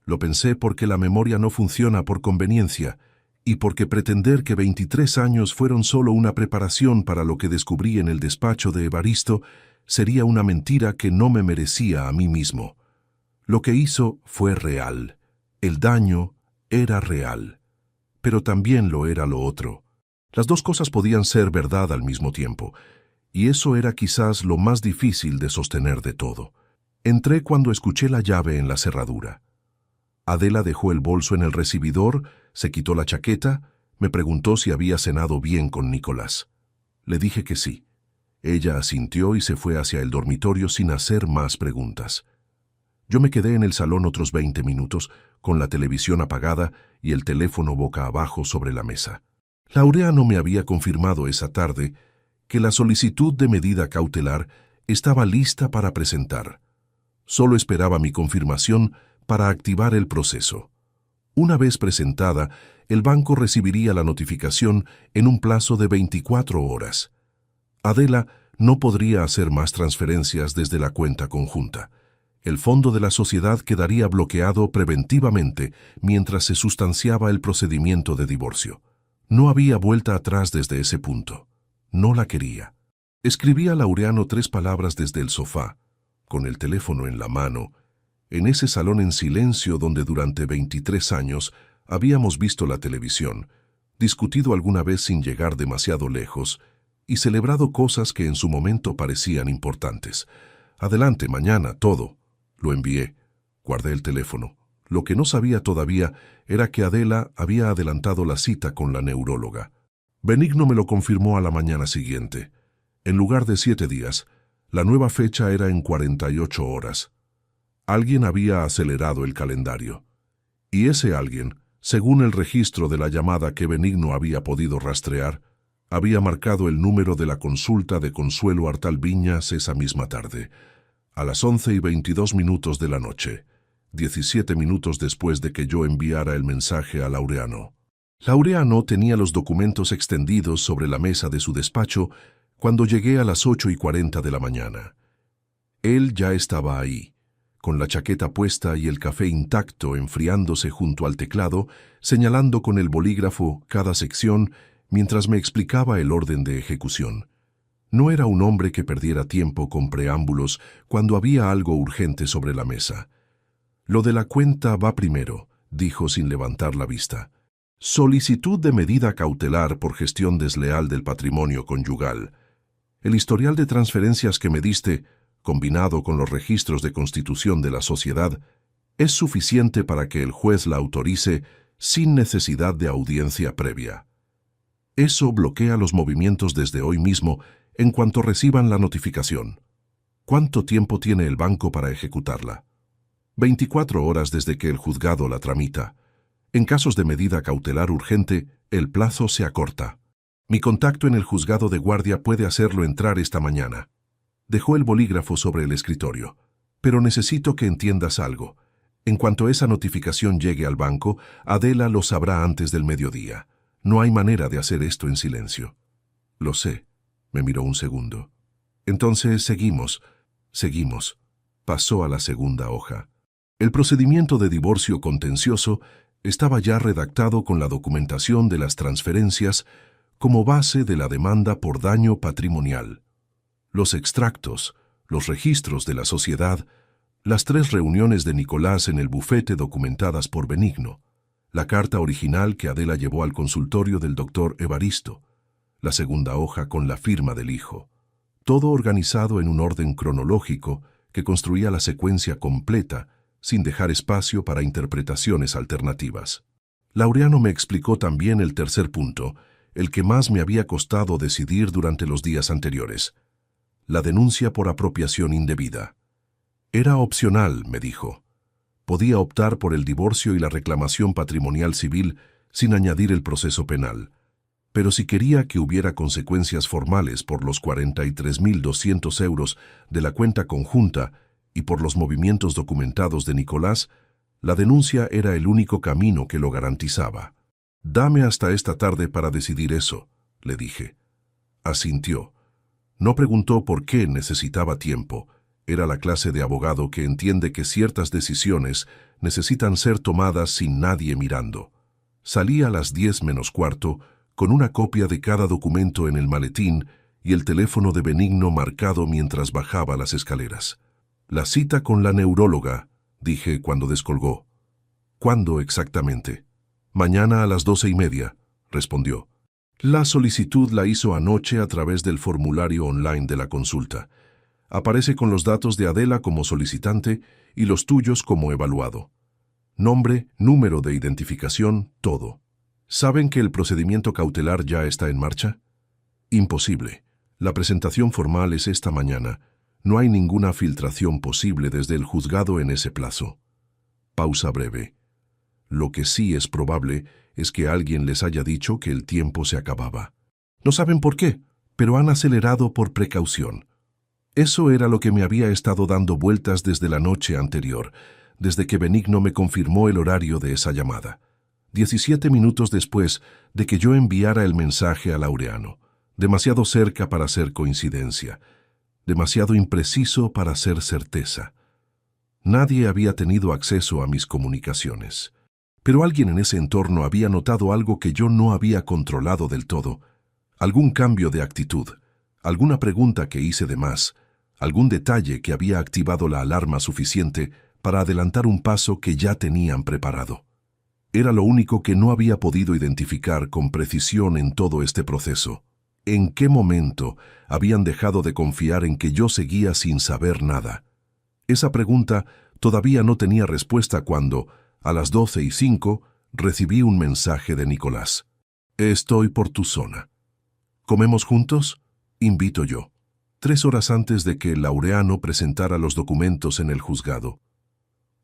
Lo pensé porque la memoria no funciona por conveniencia, y porque pretender que 23 años fueron solo una preparación para lo que descubrí en el despacho de Evaristo sería una mentira que no me merecía a mí mismo. Lo que hizo fue real. El daño era real. Pero también lo era lo otro. Las dos cosas podían ser verdad al mismo tiempo, y eso era quizás lo más difícil de sostener de todo. Entré cuando escuché la llave en la cerradura. Adela dejó el bolso en el recibidor, se quitó la chaqueta, me preguntó si había cenado bien con Nicolás. Le dije que sí. Ella asintió y se fue hacia el dormitorio sin hacer más preguntas. Yo me quedé en el salón otros 20 minutos, con la televisión apagada y el teléfono boca abajo sobre la mesa. Laureano me había confirmado esa tarde que la solicitud de medida cautelar estaba lista para presentar. Solo esperaba mi confirmación para activar el proceso. Una vez presentada, el banco recibiría la notificación en un plazo de 24 horas. Adela no podría hacer más transferencias desde la cuenta conjunta. El fondo de la sociedad quedaría bloqueado preventivamente mientras se sustanciaba el procedimiento de divorcio. No había vuelta atrás desde ese punto. No la quería. Escribí a Laureano 3 palabras desde el sofá, con el teléfono en la mano, en ese salón en silencio donde durante 23 años habíamos visto la televisión, discutido alguna vez sin llegar demasiado lejos y celebrado cosas que en su momento parecían importantes. Adelante, mañana, todo. Lo envié. Guardé el teléfono. Lo que no sabía todavía era que Adela había adelantado la cita con la neuróloga. Benigno me lo confirmó a la mañana siguiente. En lugar de 7 días, la nueva fecha era en 48 horas. Alguien había acelerado el calendario. Y ese alguien, según el registro de la llamada que Benigno había podido rastrear, Había marcado el número de la consulta de Consuelo Artal Viñas esa misma tarde, a las 11:22 de la noche, 17 minutos después de que yo enviara el mensaje a Laureano. Laureano tenía los documentos extendidos sobre la mesa de su despacho cuando llegué a las 8:40 de la mañana. Él ya estaba ahí, con la chaqueta puesta y el café intacto enfriándose junto al teclado, señalando con el bolígrafo cada sección mientras me explicaba el orden de ejecución. No era un hombre que perdiera tiempo con preámbulos cuando había algo urgente sobre la mesa. Lo de la cuenta va primero, dijo sin levantar la vista. Solicitud de medida cautelar por gestión desleal del patrimonio conyugal. El historial de transferencias que me diste, combinado con los registros de constitución de la sociedad, es suficiente para que el juez la autorice sin necesidad de audiencia previa. Eso bloquea los movimientos desde hoy mismo en cuanto reciban la notificación. ¿Cuánto tiempo tiene el banco para ejecutarla? 24 horas desde que el juzgado la tramita. En casos de medida cautelar urgente, el plazo se acorta. Mi contacto en el juzgado de guardia puede hacerlo entrar esta mañana. Dejó el bolígrafo sobre el escritorio. Pero necesito que entiendas algo. En cuanto esa notificación llegue al banco, Adela lo sabrá antes del mediodía. No hay manera de hacer esto en silencio. Lo sé. Me miró un segundo. Entonces seguimos. Pasó a la segunda hoja. El procedimiento de divorcio contencioso estaba ya redactado con la documentación de las transferencias como base de la demanda por daño patrimonial. Los extractos, los registros de la sociedad, las 3 reuniones de Nicolás en el bufete documentadas por Benigno, la carta original que Adela llevó al consultorio del doctor Evaristo, la segunda hoja con la firma del hijo. Todo organizado en un orden cronológico que construía la secuencia completa, sin dejar espacio para interpretaciones alternativas. Laureano me explicó también el tercer punto, el que más me había costado decidir durante los días anteriores: la denuncia por apropiación indebida. Era opcional, me dijo. Podía optar por el divorcio y la reclamación patrimonial civil sin añadir el proceso penal. Pero si quería que hubiera consecuencias formales por los 43.200 euros de la cuenta conjunta y por los movimientos documentados de Nicolás, la denuncia era el único camino que lo garantizaba. «Dame hasta esta tarde para decidir eso», le dije. Asintió. No preguntó por qué necesitaba tiempo. Era la clase de abogado que entiende que ciertas decisiones necesitan ser tomadas sin nadie mirando. Salí a las 10:45 con una copia de cada documento en el maletín y el teléfono de Benigno marcado mientras bajaba las escaleras. «La cita con la neuróloga», dije cuando descolgó. «¿Cuándo exactamente?» «Mañana a las 12:30», respondió. La solicitud la hizo anoche a través del formulario online de la consulta. Aparece con los datos de Adela como solicitante y los tuyos como evaluado. Nombre, número de identificación, todo. ¿Saben que el procedimiento cautelar ya está en marcha? Imposible. La presentación formal es esta mañana. No hay ninguna filtración posible desde el juzgado en ese plazo. Pausa breve. Lo que sí es probable es que alguien les haya dicho que el tiempo se acababa. No saben por qué, pero han acelerado por precaución. Eso era lo que me había estado dando vueltas desde la noche anterior, desde que Benigno me confirmó el horario de esa llamada. 17 minutos después de que yo enviara el mensaje a Laureano. Demasiado cerca para ser coincidencia. Demasiado impreciso para ser certeza. Nadie había tenido acceso a mis comunicaciones. Pero alguien en ese entorno había notado algo que yo no había controlado del todo. Algún cambio de actitud, alguna pregunta que hice de más, algún detalle que había activado la alarma suficiente para adelantar un paso que ya tenían preparado. Era lo único que no había podido identificar con precisión en todo este proceso. ¿En qué momento habían dejado de confiar en que yo seguía sin saber nada? Esa pregunta todavía no tenía respuesta cuando, a las 12:05, recibí un mensaje de Nicolás. «Estoy por tu zona. ¿Comemos juntos?», invito yo. 3 horas antes de que Laureano presentara los documentos en el juzgado.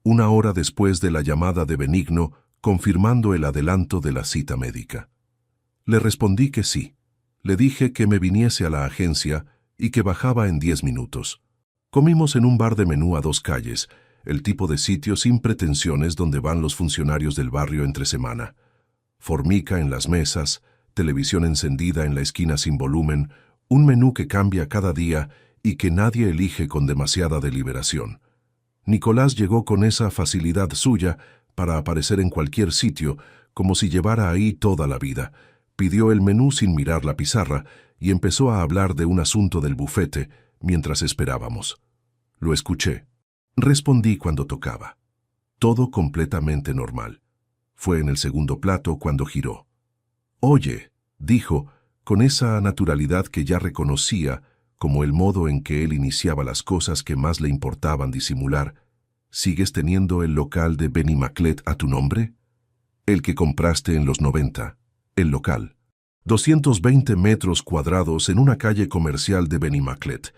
1 hora después de la llamada de Benigno confirmando el adelanto de la cita médica. Le respondí que sí. Le dije que me viniese a la agencia y que bajaba en 10 minutos. Comimos en un bar de menú a 2 calles, el tipo de sitio sin pretensiones donde van los funcionarios del barrio entre semana. Formica en las mesas, televisión encendida en la esquina sin volumen, un menú que cambia cada día y que nadie elige con demasiada deliberación. Nicolás llegó con esa facilidad suya para aparecer en cualquier sitio, como si llevara ahí toda la vida. Pidió el menú sin mirar la pizarra y empezó a hablar de un asunto del bufete mientras esperábamos. Lo escuché. Respondí cuando tocaba. Todo completamente normal. Fue en el segundo plato cuando giró. «Oye», dijo, con esa naturalidad que ya reconocía como el modo en que él iniciaba las cosas que más le importaban disimular, «¿sigues teniendo el local de Benimaclet a tu nombre? El que compraste en los 90, el local. 220 metros cuadrados en una calle comercial de Benimaclet,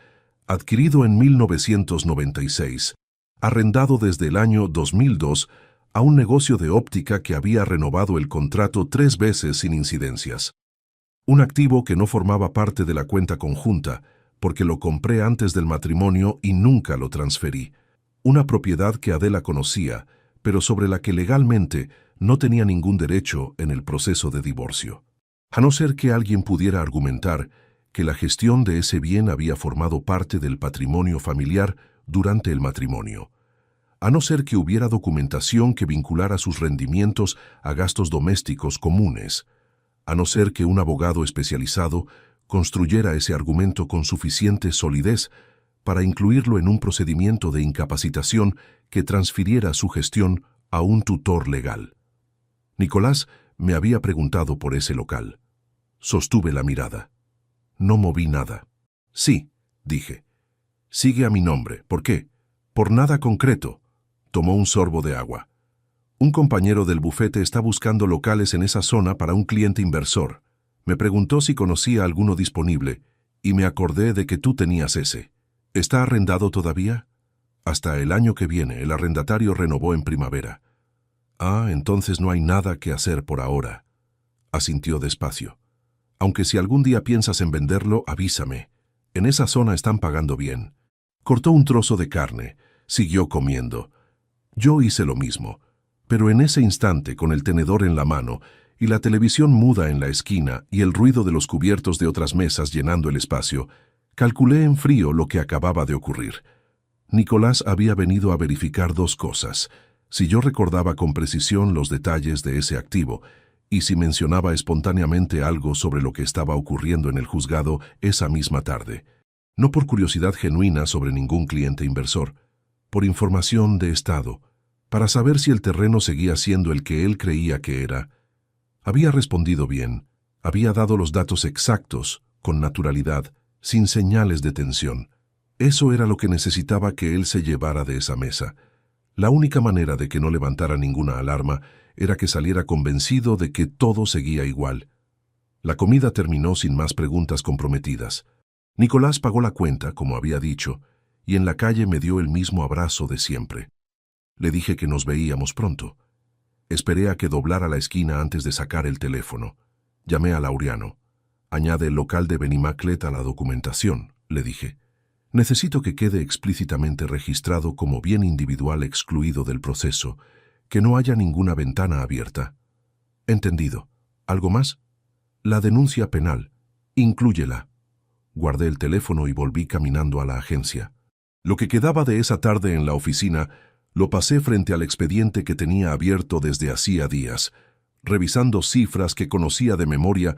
adquirido en 1996, arrendado desde el año 2002 a un negocio de óptica que había renovado el contrato 3 veces sin incidencias. Un activo que no formaba parte de la cuenta conjunta, porque lo compré antes del matrimonio y nunca lo transferí. Una propiedad que Adela conocía, pero sobre la que legalmente no tenía ningún derecho en el proceso de divorcio. A no ser que alguien pudiera argumentar que la gestión de ese bien había formado parte del patrimonio familiar durante el matrimonio. A no ser que hubiera documentación que vinculara sus rendimientos a gastos domésticos comunes. A no ser que un abogado especializado construyera ese argumento con suficiente solidez para incluirlo en un procedimiento de incapacitación que transfiriera su gestión a un tutor legal. Nicolás me había preguntado por ese local. Sostuve la mirada. No moví nada. «Sí», dije. «Sigue a mi nombre. ¿Por qué?» «Por nada concreto». Tomó un sorbo de agua. «Un compañero del bufete está buscando locales en esa zona para un cliente inversor. Me preguntó si conocía alguno disponible, y me acordé de que tú tenías ese. ¿Está arrendado todavía?» «Hasta el año que viene. El arrendatario renovó en primavera». «Ah, entonces no hay nada que hacer por ahora», asintió despacio. «Aunque si algún día piensas en venderlo, avísame. En esa zona están pagando bien». Cortó un trozo de carne. Siguió comiendo. Yo hice lo mismo, pero en ese instante, con el tenedor en la mano y la televisión muda en la esquina y el ruido de los cubiertos de otras mesas llenando el espacio, calculé en frío lo que acababa de ocurrir. Nicolás había venido a verificar 2 cosas: si yo recordaba con precisión los detalles de ese activo y si mencionaba espontáneamente algo sobre lo que estaba ocurriendo en el juzgado esa misma tarde. No por curiosidad genuina sobre ningún cliente inversor, por información de estado, para saber si el terreno seguía siendo el que él creía que era. Había respondido bien, había dado los datos exactos, con naturalidad, sin señales de tensión. Eso era lo que necesitaba que él se llevara de esa mesa. La única manera de que no levantara ninguna alarma era que saliera convencido de que todo seguía igual. La comida terminó sin más preguntas comprometidas. Nicolás pagó la cuenta, como había dicho, y en la calle me dio el mismo abrazo de siempre. Le dije que nos veíamos pronto. Esperé a que doblara la esquina antes de sacar el teléfono. Llamé a Laureano. «Añade el local de Benimaclet a la documentación», le dije. «Necesito que quede explícitamente registrado como bien individual excluido del proceso, que no haya ninguna ventana abierta». «Entendido. ¿Algo más?» «La denuncia penal. Inclúyela». Guardé el teléfono y volví caminando a la agencia. Lo que quedaba de esa tarde en la oficina lo pasé frente al expediente que tenía abierto desde hacía días, revisando cifras que conocía de memoria,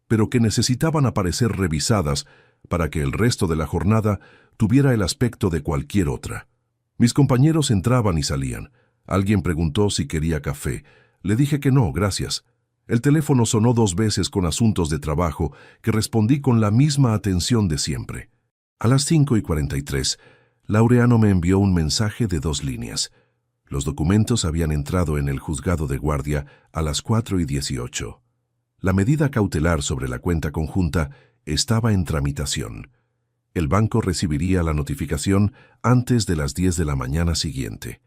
pero que necesitaban aparecer revisadas para que el resto de la jornada tuviera el aspecto de cualquier otra. Mis compañeros entraban y salían. Alguien preguntó si quería café. Le dije que no, gracias. El teléfono sonó 2 veces con asuntos de trabajo que respondí con la misma atención de siempre. A las 5:43, Laureano me envió un mensaje de 2 líneas. Los documentos habían entrado en el juzgado de guardia a las 4:18. La medida cautelar sobre la cuenta conjunta estaba en tramitación. El banco recibiría la notificación antes de las 10 de la mañana siguiente.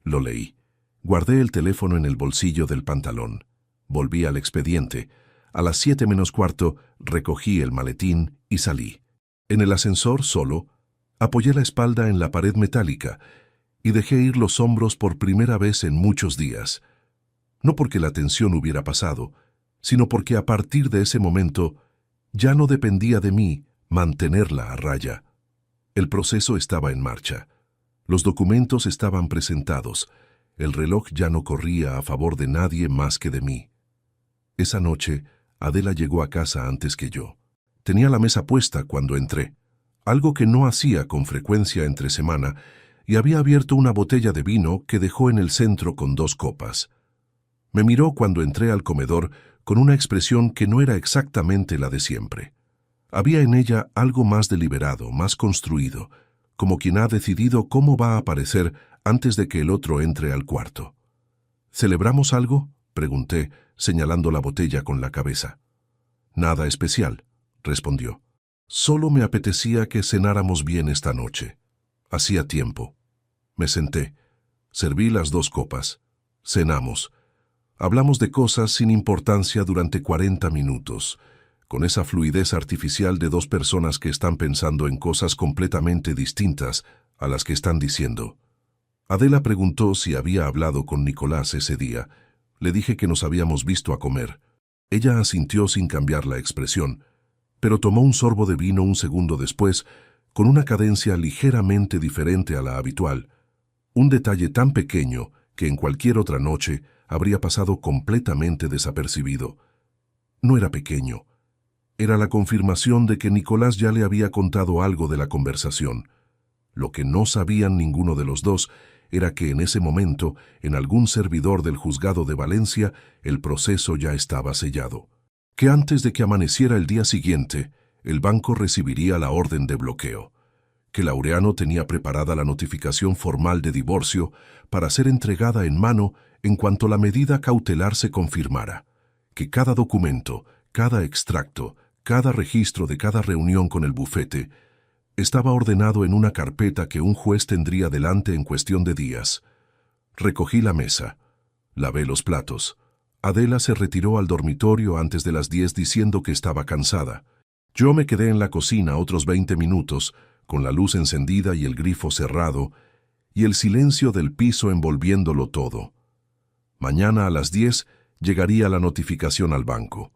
Lo leí. Guardé el teléfono en el bolsillo del pantalón. Volví al expediente. A las 7 menos cuarto, recogí el maletín y salí. En el ascensor, solo, apoyé la espalda en la pared metálica y dejé ir los hombros por primera vez en muchos días. No porque la tensión hubiera pasado, sino porque a partir de ese momento ya no dependía de mí mantenerla a raya. El proceso estaba en marcha. Los documentos estaban presentados. El reloj ya no corría a favor de nadie más que de mí. Esa noche, Adela llegó a casa antes que yo. Tenía la mesa puesta cuando entré, algo que no hacía con frecuencia entre semana, y había abierto una botella de vino que dejó en el centro con 2 copas. Me miró cuando entré al comedor con una expresión que no era exactamente la de siempre. Había en ella algo más deliberado, más construido, como quien ha decidido cómo va a aparecer antes de que el otro entre al cuarto. ¿Celebramos algo?, pregunté, señalando la botella con la cabeza. Nada especial, respondió. Solo me apetecía que cenáramos bien esta noche. Hacía tiempo. Me senté. Serví las 2 copas. Cenamos. Hablamos de cosas sin importancia durante 40 minutos, con esa fluidez artificial de 2 personas que están pensando en cosas completamente distintas a las que están diciendo. Adela preguntó si había hablado con Nicolás ese día. Le dije que nos habíamos visto a comer. Ella asintió sin cambiar la expresión, pero tomó un sorbo de vino un segundo después, con una cadencia ligeramente diferente a la habitual. Un detalle tan pequeño que en cualquier otra noche habría pasado completamente desapercibido. No era pequeño. Era la confirmación de que Nicolás ya le había contado algo de la conversación. Lo que no sabían ninguno de los dos era que en ese momento, en algún servidor del juzgado de Valencia, el proceso ya estaba sellado. Que antes de que amaneciera el día siguiente, el banco recibiría la orden de bloqueo. Que Laureano tenía preparada la notificación formal de divorcio para ser entregada en mano en cuanto la medida cautelar se confirmara. Que cada documento, cada extracto, cada registro de cada reunión con el bufete estaba ordenado en una carpeta que un juez tendría delante en cuestión de días. Recogí la mesa. Lavé los platos. Adela se retiró al dormitorio antes de las 10 diciendo que estaba cansada. Yo me quedé en la cocina otros 20 minutos, con la luz encendida y el grifo cerrado, y el silencio del piso envolviéndolo todo. Mañana a las 10 llegaría la notificación al banco.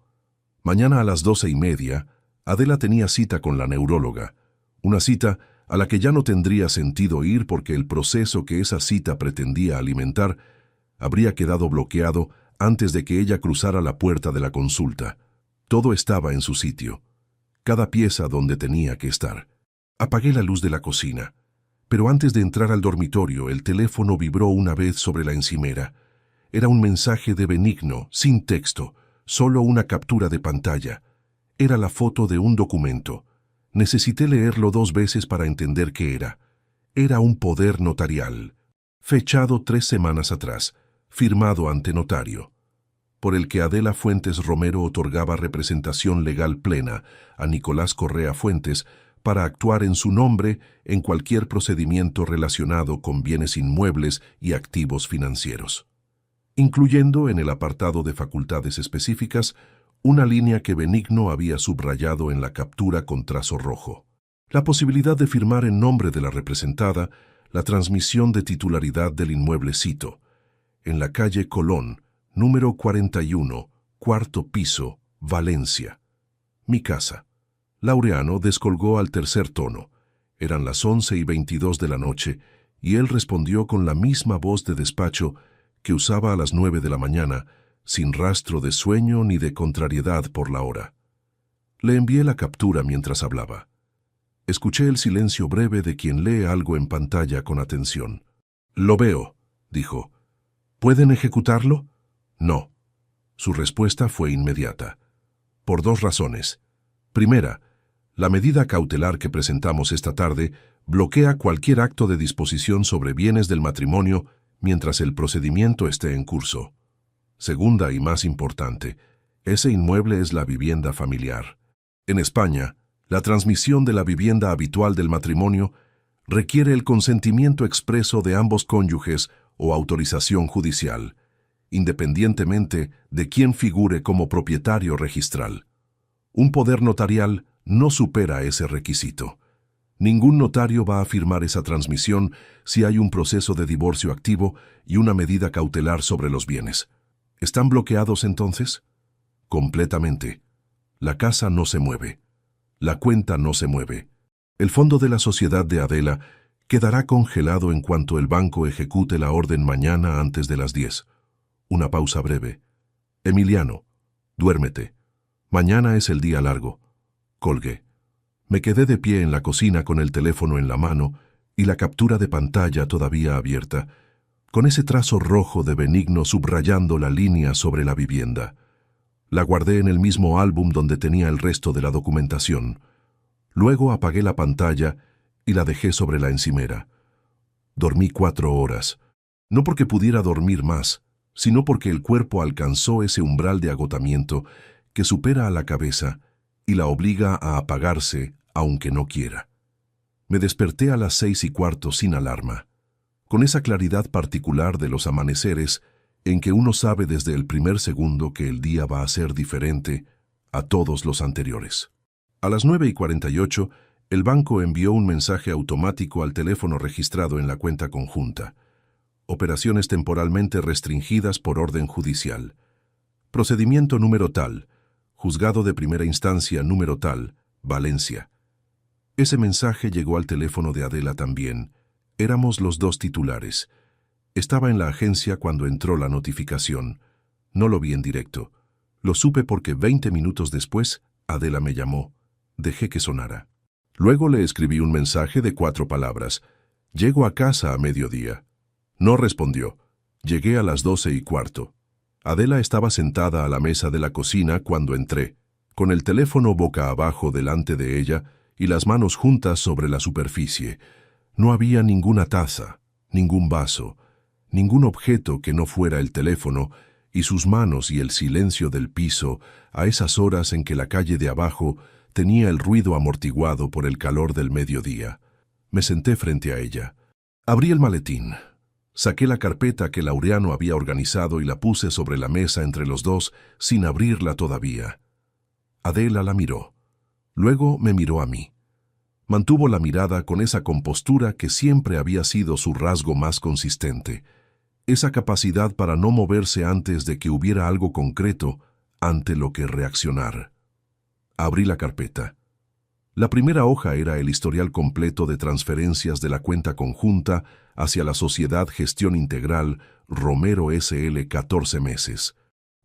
Mañana a las 12:30, Adela tenía cita con la neuróloga, una cita a la que ya no tendría sentido ir porque el proceso que esa cita pretendía alimentar habría quedado bloqueado antes de que ella cruzara la puerta de la consulta. Todo estaba en su sitio, cada pieza donde tenía que estar. Apagué la luz de la cocina, pero antes de entrar al dormitorio el teléfono vibró una vez sobre la encimera. Era un mensaje de Benigno, sin texto, solo una captura de pantalla. Era la foto de un documento. Necesité leerlo 2 veces para entender qué era. Era un poder notarial, fechado 3 semanas atrás, firmado ante notario, por el que Adela Fuentes Romero otorgaba representación legal plena a Nicolás Correa Fuentes para actuar en su nombre en cualquier procedimiento relacionado con bienes inmuebles y activos financieros, incluyendo en el apartado de facultades específicas una línea que Benigno había subrayado en la captura con trazo rojo. La posibilidad de firmar en nombre de la representada la transmisión de titularidad del inmueble cito, en la calle Colón, número 41, 4º piso, Valencia. Mi casa. Laureano descolgó al 3er tono. Eran las 11:22 de la noche, y él respondió con la misma voz de despacho que usaba a las 9 de la mañana, sin rastro de sueño ni de contrariedad por la hora. Le envié la captura mientras hablaba. Escuché el silencio breve de quien lee algo en pantalla con atención. «Lo veo», dijo. «¿Pueden ejecutarlo?» «No». Su respuesta fue inmediata. Por 2 razones. Primera, la medida cautelar que presentamos esta tarde bloquea cualquier acto de disposición sobre bienes del matrimonio mientras el procedimiento esté en curso. Segunda y más importante, ese inmueble es la vivienda familiar. En España, la transmisión de la vivienda habitual del matrimonio requiere el consentimiento expreso de ambos cónyuges o autorización judicial, independientemente de quién figure como propietario registral. Un poder notarial no supera ese requisito. Ningún notario va a firmar esa transmisión si hay un proceso de divorcio activo y una medida cautelar sobre los bienes. ¿Están bloqueados entonces? Completamente. La casa no se mueve. La cuenta no se mueve. El fondo de la sociedad de Adela quedará congelado en cuanto el banco ejecute la orden mañana antes de las 10. Una pausa breve. Emiliano, duérmete. Mañana es el día largo. Colgué. Me quedé de pie en la cocina con el teléfono en la mano y la captura de pantalla todavía abierta, con ese trazo rojo de Benigno subrayando la línea sobre la vivienda. La guardé en el mismo álbum donde tenía el resto de la documentación. Luego apagué la pantalla y la dejé sobre la encimera. Dormí 4 horas, no porque pudiera dormir más, sino porque el cuerpo alcanzó ese umbral de agotamiento que supera a la cabeza y la obliga a apagarse aunque no quiera. Me desperté a las 6:15 sin alarma, con esa claridad particular de los amaneceres en que uno sabe desde el primer segundo que el día va a ser diferente a todos los anteriores. A las 9:48, el banco envió un mensaje automático al teléfono registrado en la cuenta conjunta. Operaciones temporalmente restringidas por orden judicial. Procedimiento número tal. Juzgado de primera instancia número tal, Valencia. Ese mensaje llegó al teléfono de Adela también. Éramos los dos titulares. Estaba en la agencia cuando entró la notificación. No lo vi en directo. Lo supe porque 20 minutos después, Adela me llamó. Dejé que sonara. Luego le escribí un mensaje de 4 palabras. Llego a casa a mediodía. No respondió. Llegué a las 12:15. Adela estaba sentada a la mesa de la cocina cuando entré, con el teléfono boca abajo delante de ella y las manos juntas sobre la superficie. No había ninguna taza, ningún vaso, ningún objeto que no fuera el teléfono, y sus manos y el silencio del piso a esas horas en que la calle de abajo tenía el ruido amortiguado por el calor del mediodía. Me senté frente a ella. Abrí el maletín. Saqué la carpeta que Laureano había organizado y la puse sobre la mesa entre los dos sin abrirla todavía. Adela la miró. Luego me miró a mí. Mantuvo la mirada con esa compostura que siempre había sido su rasgo más consistente, esa capacidad para no moverse antes de que hubiera algo concreto ante lo que reaccionar. Abrí la carpeta. La primera hoja era el historial completo de transferencias de la cuenta conjunta hacia la Sociedad Gestión Integral Romero S.L. 14 meses.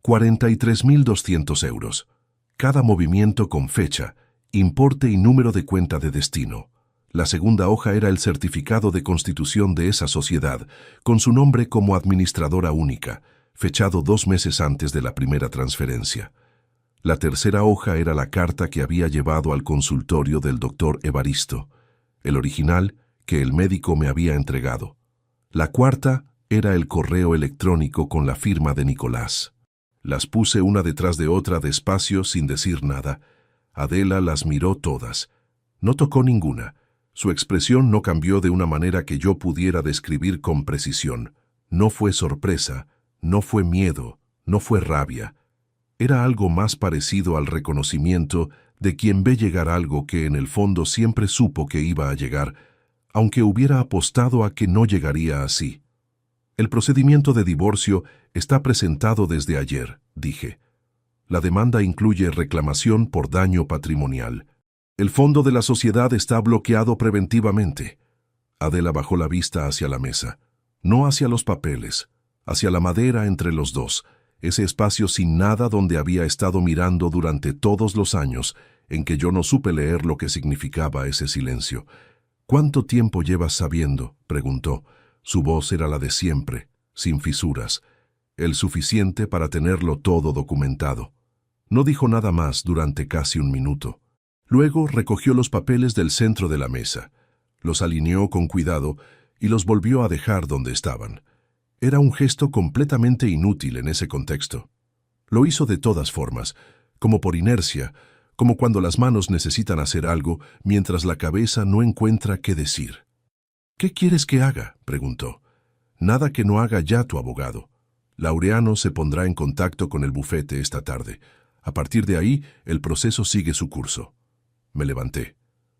43.200 euros. Cada movimiento con fecha, importe y número de cuenta de destino. La segunda hoja era el certificado de constitución de esa sociedad, con su nombre como administradora única, fechado 2 meses antes de la primera transferencia. La tercera hoja era la carta que había llevado al consultorio del doctor Evaristo, el original que el médico me había entregado. La cuarta era el correo electrónico con la firma de Nicolás. Las puse una detrás de otra despacio sin decir nada. Adela las miró todas. No tocó ninguna. Su expresión no cambió de una manera que yo pudiera describir con precisión. No fue sorpresa, no fue miedo, no fue rabia. Era algo más parecido al reconocimiento de quien ve llegar algo que en el fondo siempre supo que iba a llegar, aunque hubiera apostado a que no llegaría así. El procedimiento de divorcio está presentado desde ayer, dije. La demanda incluye reclamación por daño patrimonial. El fondo de la sociedad está bloqueado preventivamente. Adela bajó la vista hacia la mesa, no hacia los papeles, hacia la madera entre los dos, ese espacio sin nada donde había estado mirando durante todos los años en que yo no supe leer lo que significaba ese silencio. ¿Cuánto tiempo llevas sabiendo?, preguntó. Su voz era la de siempre, sin fisuras, el suficiente para tenerlo todo documentado. No dijo nada más durante casi 1 minuto. Luego recogió los papeles del centro de la mesa, los alineó con cuidado y los volvió a dejar donde estaban. Era un gesto completamente inútil en ese contexto. Lo hizo de todas formas, como por inercia, como cuando las manos necesitan hacer algo mientras la cabeza no encuentra qué decir. «¿Qué quieres que haga?», preguntó. «Nada que no haga ya tu abogado». Laureano se pondrá en contacto con el bufete esta tarde. A partir de ahí, el proceso sigue su curso. Me levanté.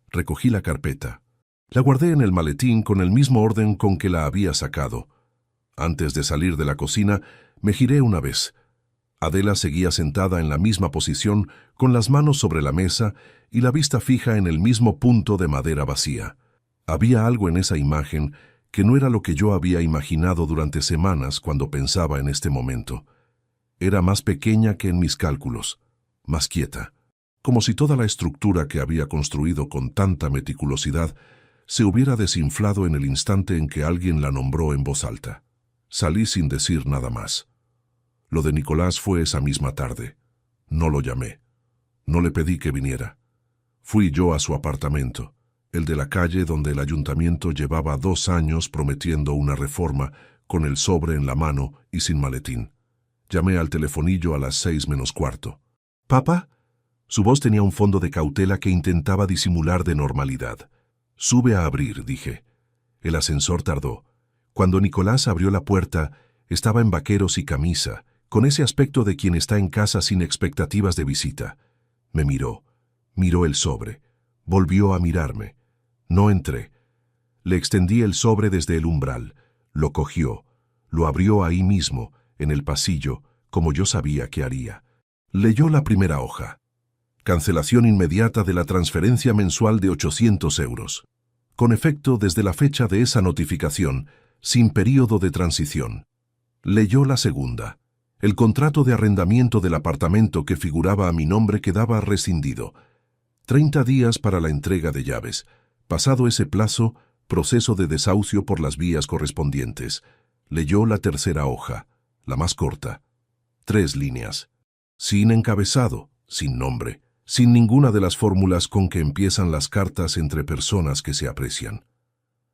Recogí la carpeta. La guardé en el maletín con el mismo orden con que la había sacado. Antes de salir de la cocina, me giré una vez. Adela seguía sentada en la misma posición, con las manos sobre la mesa y la vista fija en el mismo punto de madera vacía. Había algo en esa imagen que no era lo que yo había imaginado durante semanas cuando pensaba en este momento. Era más pequeña que en mis cálculos, más quieta, como si toda la estructura que había construido con tanta meticulosidad se hubiera desinflado en el instante en que alguien la nombró en voz alta. Salí sin decir nada más. Lo de Nicolás fue esa misma tarde. No lo llamé. No le pedí que viniera. Fui yo a su apartamento, el de la calle donde el ayuntamiento llevaba 2 años prometiendo una reforma, con el sobre en la mano y sin maletín. Llamé al telefonillo a las 6 menos cuarto. —¿Papá? Su voz tenía un fondo de cautela que intentaba disimular de normalidad. —Sube a abrir —dije. El ascensor tardó. Cuando Nicolás abrió la puerta, estaba en vaqueros y camisa, con ese aspecto de quien está en casa sin expectativas de visita. Me miró. Miró el sobre. Volvió a mirarme. No entré. Le extendí el sobre desde el umbral. Lo cogió. Lo abrió ahí mismo, en el pasillo, como yo sabía que haría. Leyó la primera hoja. Cancelación inmediata de la transferencia mensual de 800 euros. Con efecto desde la fecha de esa notificación, sin período de transición. Leyó la segunda. El contrato de arrendamiento del apartamento que figuraba a mi nombre quedaba rescindido. 30 días para la entrega de llaves. Pasado ese plazo, proceso de desahucio por las vías correspondientes. Leyó la tercera hoja, la más corta. 3 líneas. Sin encabezado, sin nombre, sin ninguna de las fórmulas con que empiezan las cartas entre personas que se aprecian.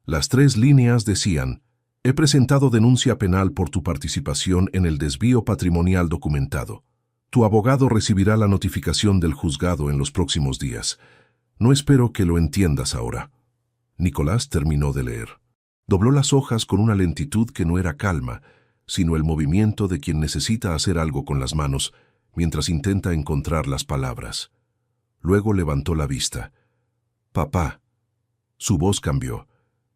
Las 3 líneas decían: he presentado denuncia penal por tu participación en el desvío patrimonial documentado. Tu abogado recibirá la notificación del juzgado en los próximos días. No espero que lo entiendas ahora. Nicolás terminó de leer. Dobló las hojas con una lentitud que no era calma, sino el movimiento de quien necesita hacer algo con las manos, mientras intenta encontrar las palabras. Luego levantó la vista. «Papá». Su voz cambió.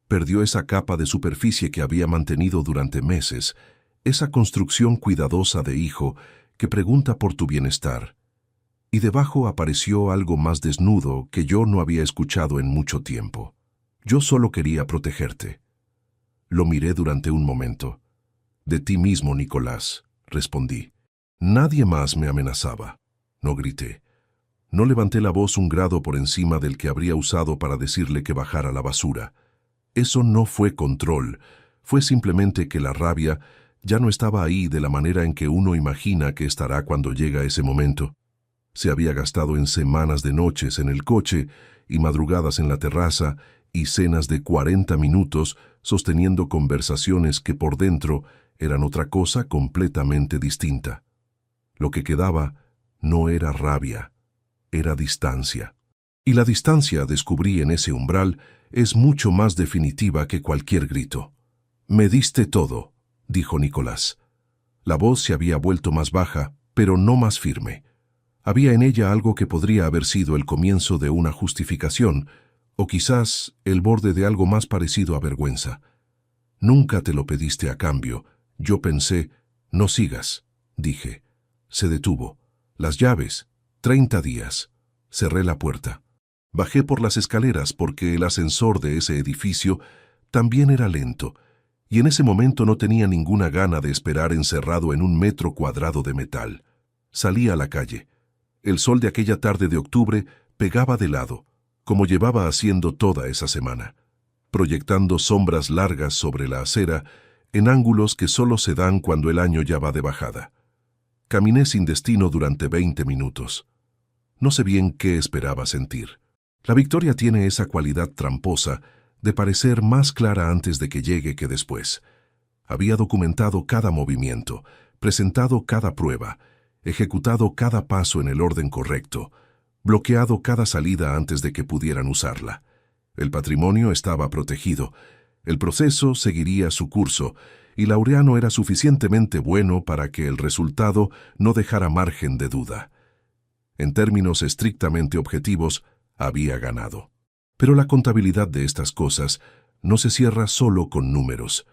Perdió esa capa de superficie que había mantenido durante meses, esa construcción cuidadosa de hijo que pregunta por tu bienestar. Y debajo apareció algo más desnudo que yo no había escuchado en mucho tiempo. Yo solo quería protegerte. Lo miré durante un momento. De ti mismo, Nicolás, respondí. Nadie más me amenazaba. No grité. No levanté la voz un grado por encima del que habría usado para decirle que bajara la basura. Eso no fue control, fue simplemente que la rabia ya no estaba ahí de la manera en que uno imagina que estará cuando llega ese momento. Se había gastado en semanas de noches en el coche y madrugadas en la terraza y cenas de 40 minutos sosteniendo conversaciones que por dentro eran otra cosa completamente distinta. Lo que quedaba no era rabia, era distancia. Y la distancia, descubrí en ese umbral, es mucho más definitiva que cualquier grito. «Me diste todo», dijo Nicolás. La voz se había vuelto más baja, pero no más firme. Había en ella algo que podría haber sido el comienzo de una justificación, o quizás el borde de algo más parecido a vergüenza. «Nunca te lo pediste a cambio». Yo pensé, «No sigas», dije. Se detuvo. «Las llaves. 30 días». Cerré la puerta. Bajé por las escaleras porque el ascensor de ese edificio también era lento, y en ese momento no tenía ninguna gana de esperar encerrado en 1 metro cuadrado de metal. Salí a la calle. El sol de aquella tarde de octubre pegaba de lado, como llevaba haciendo toda esa semana, proyectando sombras largas sobre la acera en ángulos que solo se dan cuando el año ya va de bajada. Caminé sin destino durante 20 minutos. No sé bien qué esperaba sentir. La victoria tiene esa cualidad tramposa de parecer más clara antes de que llegue que después. Había documentado cada movimiento, presentado cada prueba, ejecutado cada paso en el orden correcto, bloqueado cada salida antes de que pudieran usarla. El patrimonio estaba protegido, el proceso seguiría su curso, y Laureano era suficientemente bueno para que el resultado no dejara margen de duda. En términos estrictamente objetivos, había ganado. Pero la contabilidad de estas cosas no se cierra solo con números.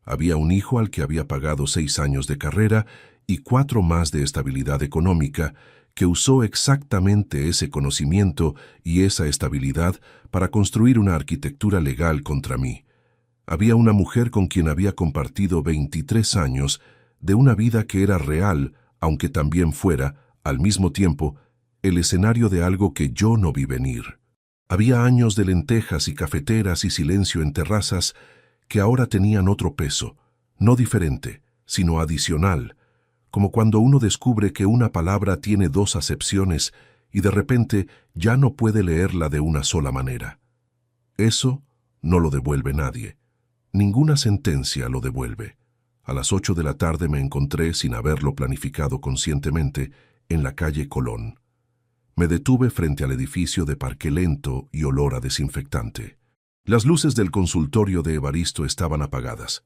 Había un hijo al que había pagado 6 años de carrera y 4 más de estabilidad económica, que usó exactamente ese conocimiento y esa estabilidad para construir una arquitectura legal contra mí. Había una mujer con quien había compartido 23 años de una vida que era real, aunque también fuera, al mismo tiempo, el escenario de algo que yo no vi venir. Había años de lentejas y cafeteras y silencio en terrazas que ahora tenían otro peso, no diferente, sino adicional, como cuando uno descubre que una palabra tiene 2 acepciones y de repente ya no puede leerla de una sola manera. Eso no lo devuelve nadie. Ninguna sentencia lo devuelve. A las 8 de la tarde me encontré, sin haberlo planificado conscientemente, en la calle Colón. Me detuve frente al edificio de parque lento y olor a desinfectante. Las luces del consultorio de Evaristo estaban apagadas.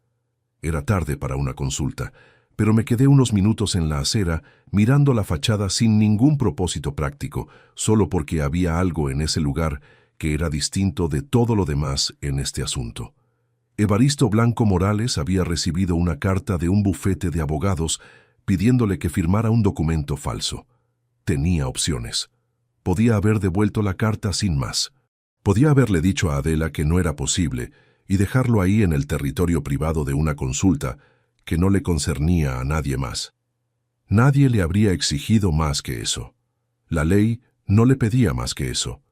Era tarde para una consulta, pero me quedé unos minutos en la acera mirando la fachada sin ningún propósito práctico, solo porque había algo en ese lugar que era distinto de todo lo demás en este asunto. Evaristo Blanco Morales había recibido una carta de un bufete de abogados pidiéndole que firmara un documento falso. Tenía opciones. Podía haber devuelto la carta sin más. Podía haberle dicho a Adela que no era posible y dejarlo ahí en el territorio privado de una consulta que no le concernía a nadie más. Nadie le habría exigido más que eso. La ley no le pedía más que eso.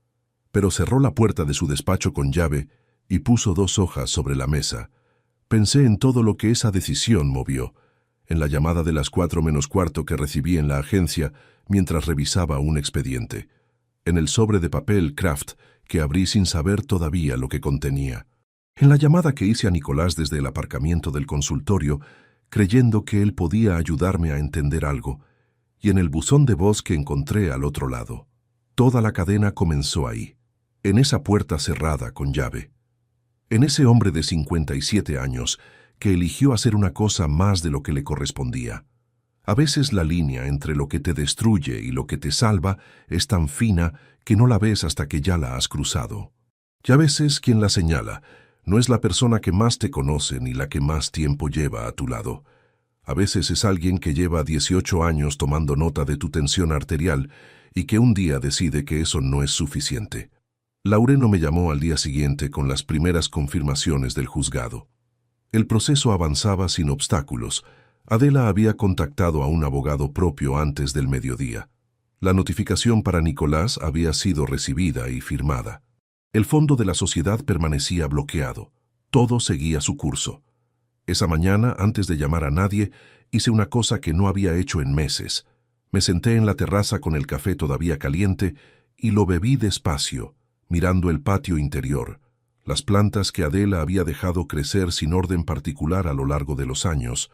Pero cerró la puerta de su despacho con llave y puso 2 hojas sobre la mesa. Pensé en todo lo que esa decisión movió, en la llamada de las 4 menos cuarto que recibí en la agencia mientras revisaba un expediente, en el sobre de papel Kraft que abrí sin saber todavía lo que contenía, en la llamada que hice a Nicolás desde el aparcamiento del consultorio, creyendo que él podía ayudarme a entender algo, y en el buzón de voz que encontré al otro lado. Toda la cadena comenzó ahí, en esa puerta cerrada con llave, en ese hombre de 57 años que eligió hacer una cosa más de lo que le correspondía. A veces la línea entre lo que te destruye y lo que te salva es tan fina que no la ves hasta que ya la has cruzado. Y a veces quien la señala no es la persona que más te conoce ni la que más tiempo lleva a tu lado. A veces es alguien que lleva 18 años tomando nota de tu tensión arterial y que un día decide que eso no es suficiente. Laureano me llamó al día siguiente con las primeras confirmaciones del juzgado. El proceso avanzaba sin obstáculos. Adela había contactado a un abogado propio antes del mediodía. La notificación para Nicolás había sido recibida y firmada. El fondo de la sociedad permanecía bloqueado. Todo seguía su curso. Esa mañana, antes de llamar a nadie, hice una cosa que no había hecho en meses. Me senté en la terraza con el café todavía caliente y lo bebí despacio, mirando el patio interior, las plantas que Adela había dejado crecer sin orden particular a lo largo de los años,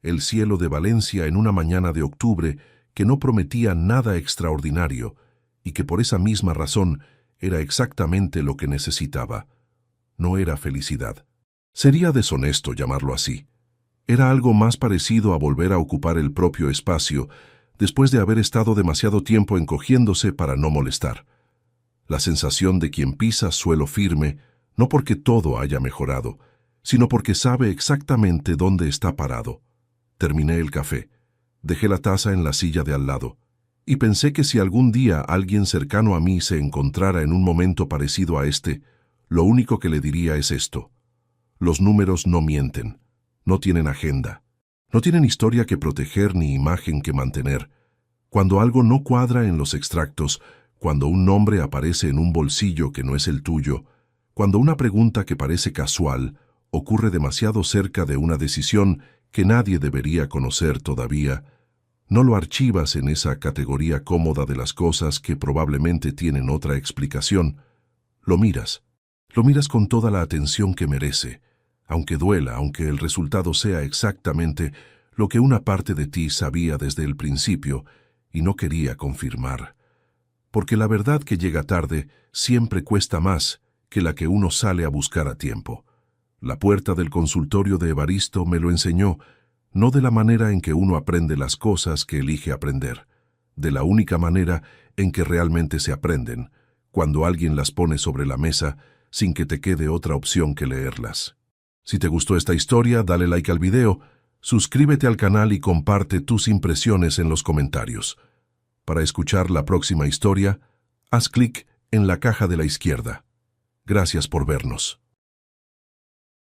el cielo de Valencia en una mañana de octubre que no prometía nada extraordinario y que por esa misma razón era exactamente lo que necesitaba. No era felicidad. Sería deshonesto llamarlo así. Era algo más parecido a volver a ocupar el propio espacio después de haber estado demasiado tiempo encogiéndose para no molestar. La sensación de quien pisa suelo firme, no porque todo haya mejorado, sino porque sabe exactamente dónde está parado. Terminé el café, dejé la taza en la silla de al lado, y pensé que si algún día alguien cercano a mí se encontrara en un momento parecido a este, lo único que le diría es esto: los números no mienten, no tienen agenda, no tienen historia que proteger ni imagen que mantener. Cuando algo no cuadra en los extractos, cuando un nombre aparece en un bolsillo que no es el tuyo, cuando una pregunta que parece casual ocurre demasiado cerca de una decisión que nadie debería conocer todavía, no lo archivas en esa categoría cómoda de las cosas que probablemente tienen otra explicación. Lo miras con toda la atención que merece, aunque duela, aunque el resultado sea exactamente lo que una parte de ti sabía desde el principio y no quería confirmar. Porque la verdad que llega tarde siempre cuesta más que la que uno sale a buscar a tiempo. La puerta del consultorio de Evaristo me lo enseñó, no de la manera en que uno aprende las cosas que elige aprender, de la única manera en que realmente se aprenden, cuando alguien las pone sobre la mesa sin que te quede otra opción que leerlas. Si te gustó esta historia, dale like al video, suscríbete al canal y comparte tus impresiones en los comentarios. Para escuchar la próxima historia, haz clic en la caja de la izquierda. Gracias por vernos.